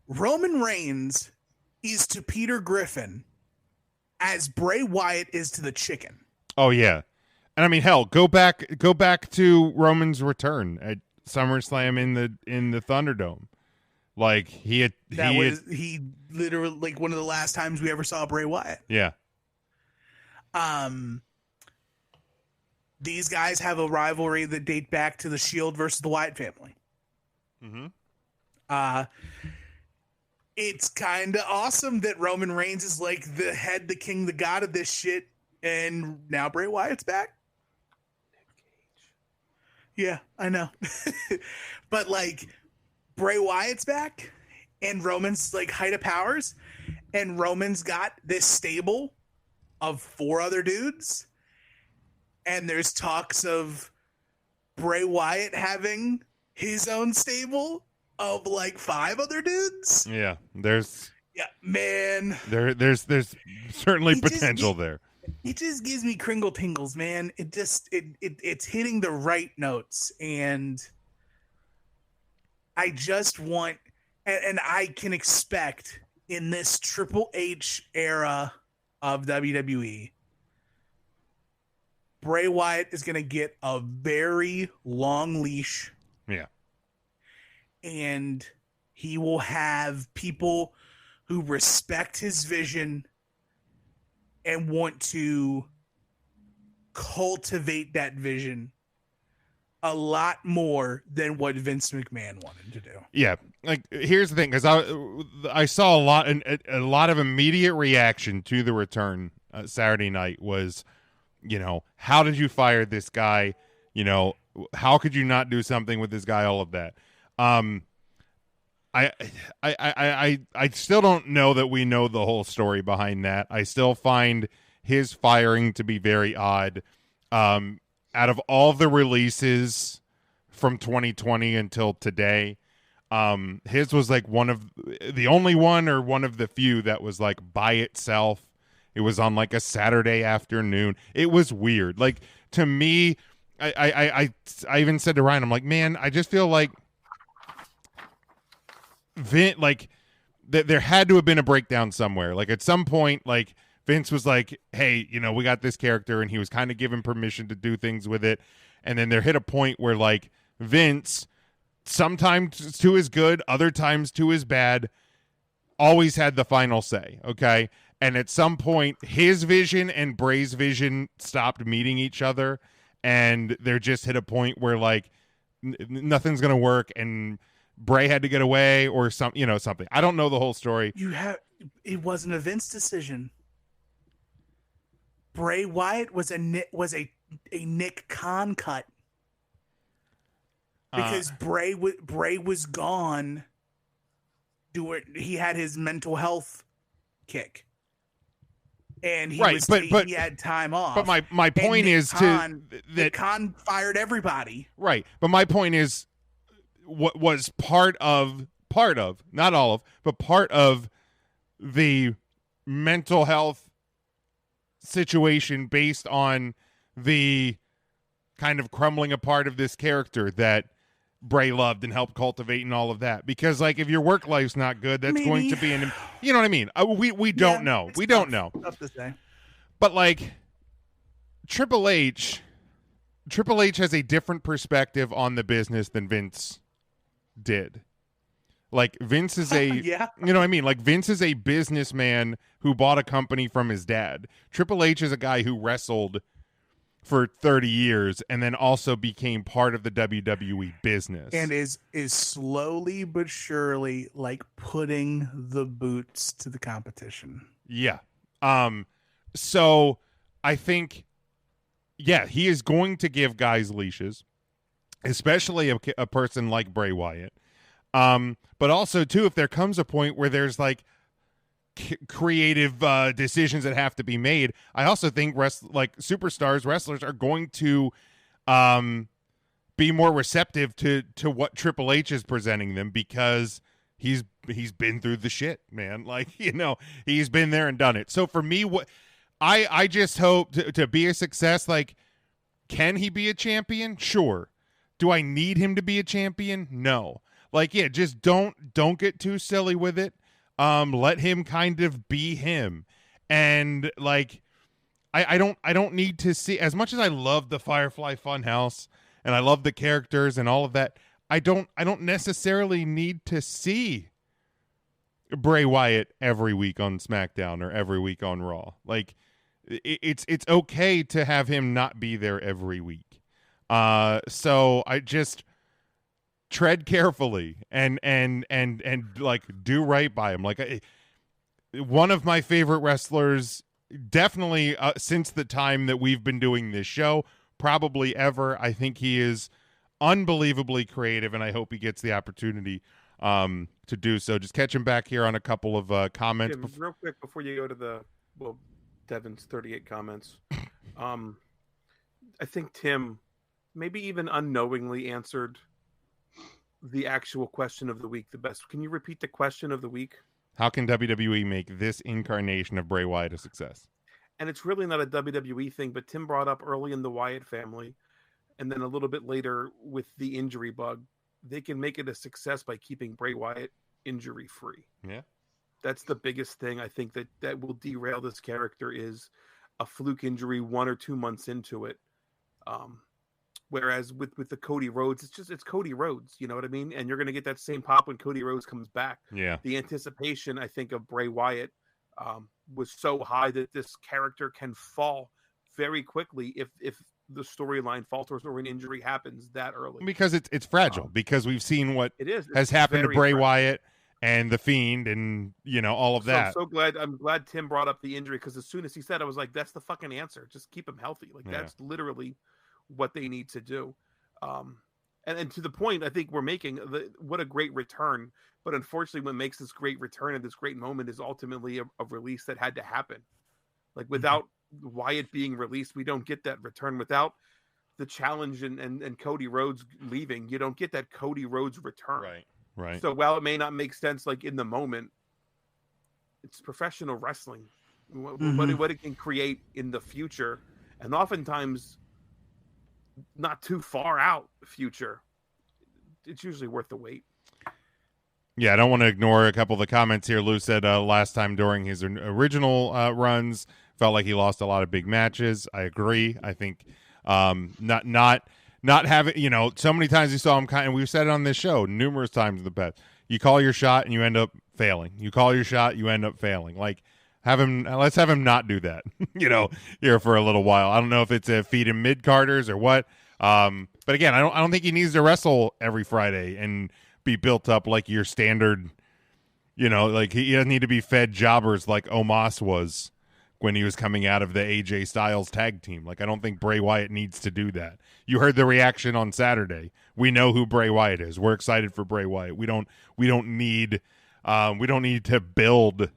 Roman Reigns is to Peter Griffin as Bray Wyatt is to the chicken. Oh yeah. And I mean, hell, go back to Roman's return at SummerSlam in the Thunderdome. Like he literally like one of the last times we ever saw Bray Wyatt. Yeah. These guys have a rivalry that date back to the Shield versus the Wyatt family. Mm-hmm. It's kind of awesome that Roman Reigns is like the head, the king, the god of this shit, and now Bray Wyatt's back. Yeah, I know. But like Bray Wyatt's back and Roman's like height of powers, and Roman's got this stable of 4 other dudes, and there's talks of Bray Wyatt having his own stable of like 5 other dudes. Yeah, there's there's certainly potential there. It just gives me kringle tingles, man. It's hitting the right notes, and I just want, and I can expect in this Triple H era of WWE, Bray Wyatt is going to get a very long leash. Yeah. And he will have people who respect his vision and want to cultivate that vision a lot more than what Vince McMahon wanted to do. Yeah, like here's the thing, because I saw a lot of immediate reaction to the return Saturday night was, how did you fire this guy? How could you not do something with this guy? All of that. I still don't know that we know the whole story behind that. I still find his firing to be very odd. Out of all the releases from 2020 until today, his was like one of the only one or one of the few that was like by itself. It was on like a Saturday afternoon. It was weird. Like to me, I even said to Ryan, I'm like, man, I just feel like Vince, like there had to have been a breakdown somewhere. Like at some point, like Vince was like, hey, we got this character, and he was kind of given permission to do things with it. And then there hit a point where like Vince, sometimes to his good, other times to his bad, always had the final say. Okay. And at some point his vision and Bray's vision stopped meeting each other, and there just hit a point where like nothing's going to work, and Bray had to get away or something. I don't know the whole story. It wasn't a Vince decision. Bray Wyatt was a Nick Khan cut because Bray was gone. He had his mental health kick, and he had time off. But my point is Nick Khan fired everybody. Right. But my point is, what was part of not all of, but part of the mental health situation based on the kind of crumbling apart of this character that Bray loved and helped cultivate and all of that. Because like if your work life's not good, that's going to be you know what I mean? We don't know. We don't know. Tough to say. But like Triple H has a different perspective on the business than Vince did. Like Vince is you know what I mean? Like Vince is a businessman who bought a company from his dad. Triple H is a guy who wrestled for 30 years and then also became part of the WWE business. And is slowly but surely like putting the boots to the competition. Yeah. So I think he is going to give guys leashes. especially a person like Bray Wyatt. But also too, if there comes a point where there's like creative decisions that have to be made, I also think superstars, wrestlers are going to be more receptive to what Triple H is presenting them, because he's been through the shit, man. Like, he's been there and done it. So for me, what I just hope to be a success. Like, can he be a champion? Sure. Do I need him to be a champion? No. Like, yeah, just don't get too silly with it. Let him kind of be him. And like, I don't need to see, as much as I love the Firefly Funhouse and I love the characters and all of that, I don't necessarily need to see Bray Wyatt every week on SmackDown or every week on Raw. Like, it's okay to have him not be there every week. So I just tread carefully and like do right by him. Like, one of my favorite wrestlers, definitely since the time that we've been doing this show, probably ever. I think he is unbelievably creative, and I hope he gets the opportunity to do so. Just catch him back here on a couple of comments. Tim, real quick before you go to Devin's 38 comments. I think Tim maybe even unknowingly answered the actual question of the week the best. Can you repeat the question of the week? How can WWE make this incarnation of Bray Wyatt a success? And it's really not a WWE thing, but Tim brought up early in the Wyatt family, and then a little bit later with the injury bug, they can make it a success by keeping Bray Wyatt injury free. Yeah. That's the biggest thing I think that will derail this character, is a fluke injury 1 or 2 months into it. Whereas with the Cody Rhodes, it's Cody Rhodes, you know what I mean? And you're going to get that same pop when Cody Rhodes comes back. Yeah. The anticipation, I think, of Bray Wyatt was so high that this character can fall very quickly if the storyline falters or an injury happens that early. Because it's fragile, because we've seen what It's has happened to Bray fragile. Wyatt and The Fiend and, all of that. I'm glad Tim brought up the injury, because as soon as he said, I was like, that's the fucking answer. Just keep him healthy. Like, that's literally what they need to do. And to the point I think we're making, what a great return. But unfortunately, what makes this great return and this great moment is ultimately a release that had to happen. Like, without Wyatt being released, we don't get that return. Without the challenge and Cody Rhodes leaving, you don't get that Cody Rhodes return. Right. So while it may not make sense, like in the moment, it's professional wrestling. What it can create in the future, and oftentimes not too far out future, it's usually worth the wait. Yeah, I don't want to ignore a couple of the comments here. Lou said last time during his original runs, felt like he lost a lot of big matches. I agree. I think not having, so many times you saw him and we've said it on this show numerous times in the past. You call your shot and you end up failing. You call your shot, you end up failing. Like, let's have him not do that, here for a little while. I don't know if it's a feed him mid-carders or what. But again, I don't think he needs to wrestle every Friday and be built up like your standard, like he doesn't need to be fed jobbers like Omos was when he was coming out of the AJ Styles tag team. Like, I don't think Bray Wyatt needs to do that. You heard the reaction on Saturday. We know who Bray Wyatt is. We're excited for Bray Wyatt. We don't need to build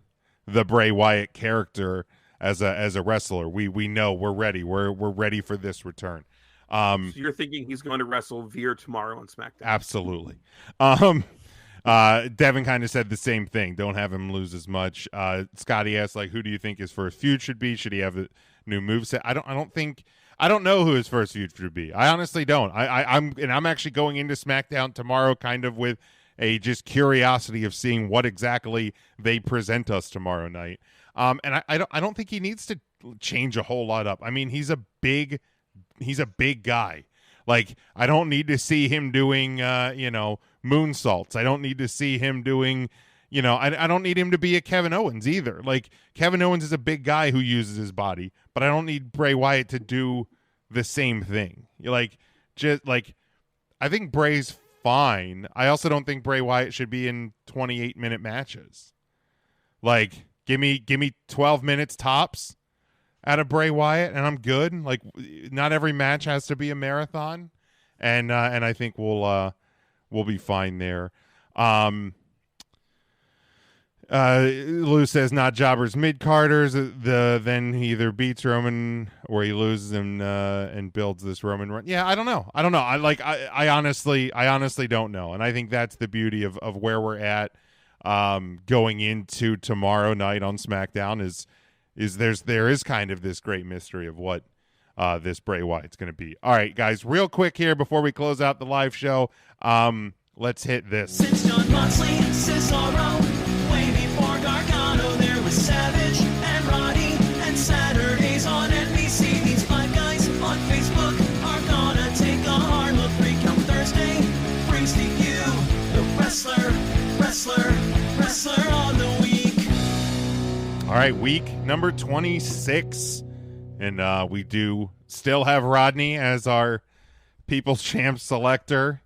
the Bray Wyatt character as a wrestler. We know we're ready. We're ready for this return. So you're thinking he's going to wrestle Veer tomorrow on SmackDown? Absolutely. Devin kind of said the same thing. Don't have him lose as much. Scotty asked, like, who do you think his first feud should be? Should he have a new moveset? I don't know who his first feud should be. I honestly don't. I'm actually going into SmackDown tomorrow kind of with a just curiosity of seeing what exactly they present us tomorrow night. And I don't think he needs to change a whole lot up. I mean, he's a big guy. Like, I don't need to see him doing, moonsaults. I don't need to see him doing, I don't need him to be a Kevin Owens either. Like, Kevin Owens is a big guy who uses his body, but I don't need Bray Wyatt to do the same thing. I think Bray's fine. I also don't think Bray Wyatt should be in 28-minute matches. Like, give me 12 minutes tops out of Bray Wyatt and I'm good. Like, not every match has to be a marathon. and I think we'll be fine there. Lou says not jobbers, mid-carders. Then he either beats Roman or he loses and builds this Roman run. Yeah, I don't know. I honestly don't know. And I think that's the beauty of where we're at going into tomorrow night on SmackDown is there is kind of this great mystery of what this Bray Wyatt's going to be. All right, guys, real quick here before we close out the live show, let's hit this. Since John Moxley and Cesaro, way before Gargano, there was Savage and Roddy, and Saturdays on NBC. These five guys on Facebook are gonna take a hard look. 3 Count Thursday brings to you the wrestler on the week. All right, week number 26. And we do still have Rodney as our People's Champ selector.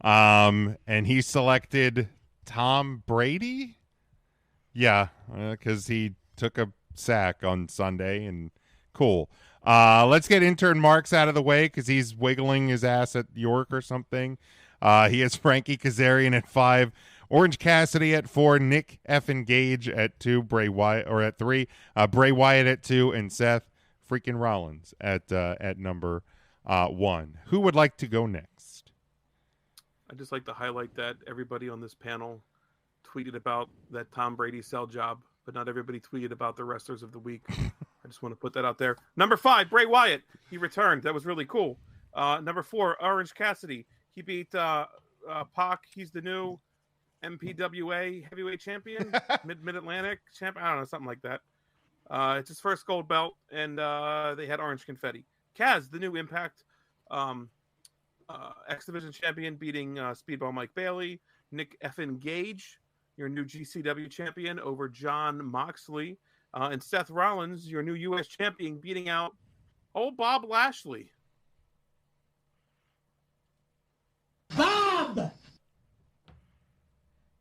And he selected Tom Brady. Yeah, because he took a sack on Sunday, and cool. Let's get intern Marks out of the way because he's wiggling his ass at York or something. He has Frankie Kazarian at 5, Orange Cassidy at 4, Nick effing Gage at 2, Bray Wyatt or at 3, Bray Wyatt at 2, and Seth freaking Rollins at number 1. Who would like to go next? I'd just like to highlight that everybody on this panel tweeted about that Tom Brady sell job, but not everybody tweeted about the wrestlers of the week. I just want to put that out there. Number 5, Bray Wyatt. He returned. That was really cool. Number 4, Orange Cassidy. He beat Pac. He's the new MPWA heavyweight champion, Mid-Atlantic champion. I don't know, something like that. It's his first gold belt, and they had orange confetti. Kaz, the new Impact X Division champion, beating Speedball Mike Bailey. Nick effing Gage, your new GCW champion, over John Moxley. And Seth Rollins, your new U.S. champion, beating out old Bob Lashley. Bob!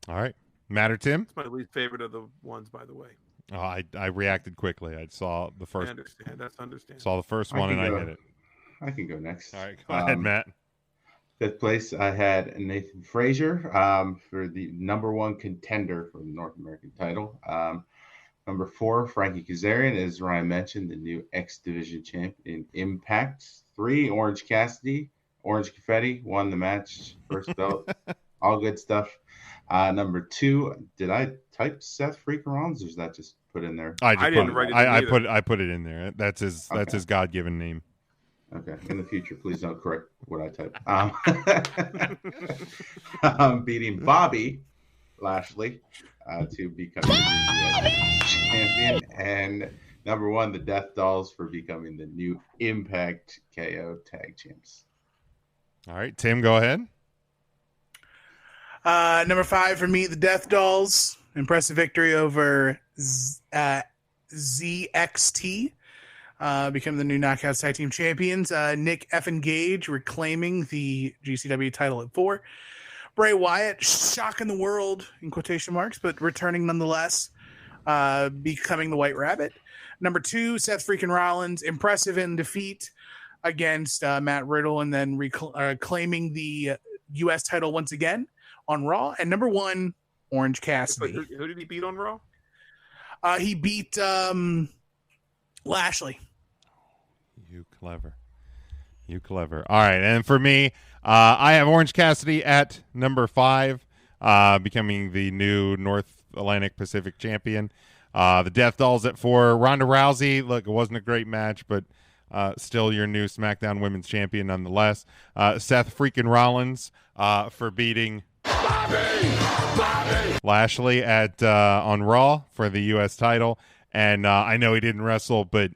All right. Matt or Tim? It's my least favorite of the ones, by the way. Oh, I reacted quickly. I saw the first. I understand. That's understandable. Saw the first one and I hit it. I can go next. All right, go ahead, Matt. 5th place, I had Nathan Frazier for the number 1 contender for the North American title. Number 4, Frankie Kazarian, as Ryan mentioned, the new X Division champ in Impact. 3, Orange Cassidy, Orange Confetti, won the match, first belt, all good stuff. Number 2, did I type Seth freaking Rollins, or is that just put in there? I didn't write it. I put it in there. That's his God-given name. Okay. In the future, please don't correct what I type. Beating Bobby Lashley to become the new champion, and number 1, the Death Dolls, for becoming the new Impact KO Tag Champs. All right, Tim, go ahead. Number 5 for me, the Death Dolls. Impressive victory over ZXT. Become the new Knockouts Tag Team Champions. Nick effing Gage reclaiming the GCW title at 4. Bray Wyatt shocking the world, in quotation marks, but returning nonetheless, becoming the White Rabbit. Number 2, Seth freaking Rollins, impressive in defeat against Matt Riddle, and then claiming the U.S. title once again on Raw. And number 1, Orange Cassidy. Who did he beat on Raw? He beat Lashley. You clever. All right, and for me, I have Orange Cassidy at number 5, becoming the new North Atlantic Pacific champion. The Death Dolls at 4. Ronda Rousey, look, it wasn't a great match, but still your new SmackDown Women's Champion nonetheless. Seth freaking Rollins for beating Bobby Lashley at on Raw for the U.S. title. And I know he didn't wrestle, but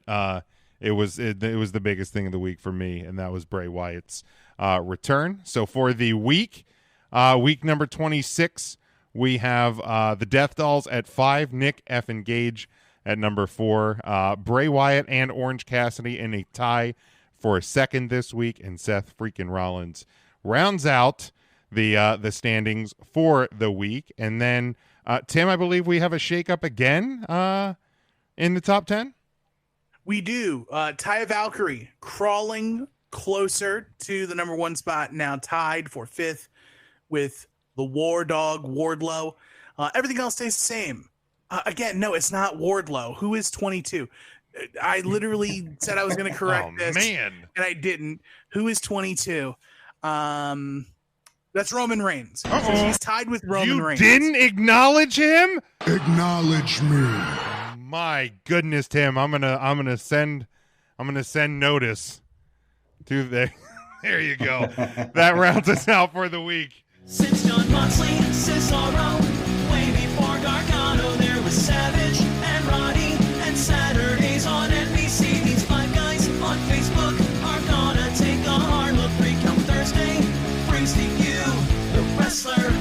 it was the biggest thing of the week for me, and that was Bray Wyatt's return. So for the week number 26, we have the Death Dolls at 5, Nick effing Gage at number 4, Bray Wyatt and Orange Cassidy in a tie for 2nd this week, and Seth freaking Rollins rounds out the standings for the week. And then Tim, I believe we have a shakeup again in the top 10. We do. Taya Valkyrie crawling closer to the number 1 spot, now tied for 5th with the War Dog Wardlow. Everything else stays the same. Again, no, it's not Wardlow. Who is 22? I literally said I was going to correct this, man, and I didn't. Who is 22? That's Roman Reigns. So he's tied with Roman Reigns. You didn't acknowledge him? Acknowledge me. My goodness, Tim. I'm gonna send notice to the. There you go. That rounds us out for the week. Since John Moxley, Cesaro, way before Gargano, there was Savage and Roddy, and Saturdays on NBC. These 5 guys on Facebook are gonna take a hard look. 3 Count Thursday brings to you the wrestler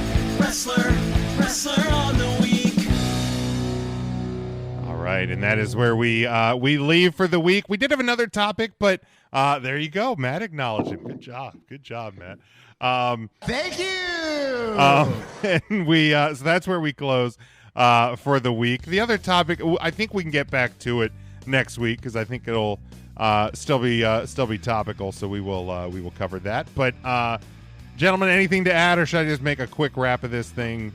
on the week. All right, and that is where we leave for the week. We did have another topic, but there you go. Matt acknowledged it. Good job, Matt. Thank you. And we so that's where we close for the week. The other topic, I think we can get back to it next week because I think it'll still be topical. So we will cover that. But gentlemen, anything to add, or should I just make a quick wrap of this thing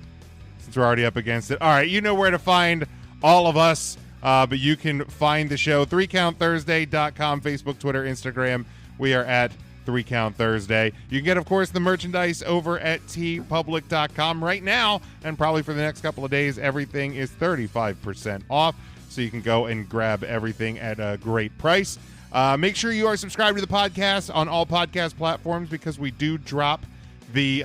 since we're already up against it? All right, you know where to find all of us, but you can find the show 3countthursday.com, Facebook, Twitter, Instagram. We are at 3 Count Thursday. You can get, of course, the merchandise over at tpublic.com right now, and probably for the next couple of days, everything is 35% off, so you can go and grab everything at a great price. Make sure you are subscribed to the podcast on all podcast platforms because we do drop the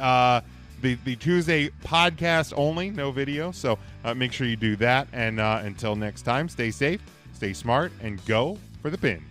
Tuesday podcast only, no video, so make sure you do that. And until next time, stay safe, stay smart, and go for the pin.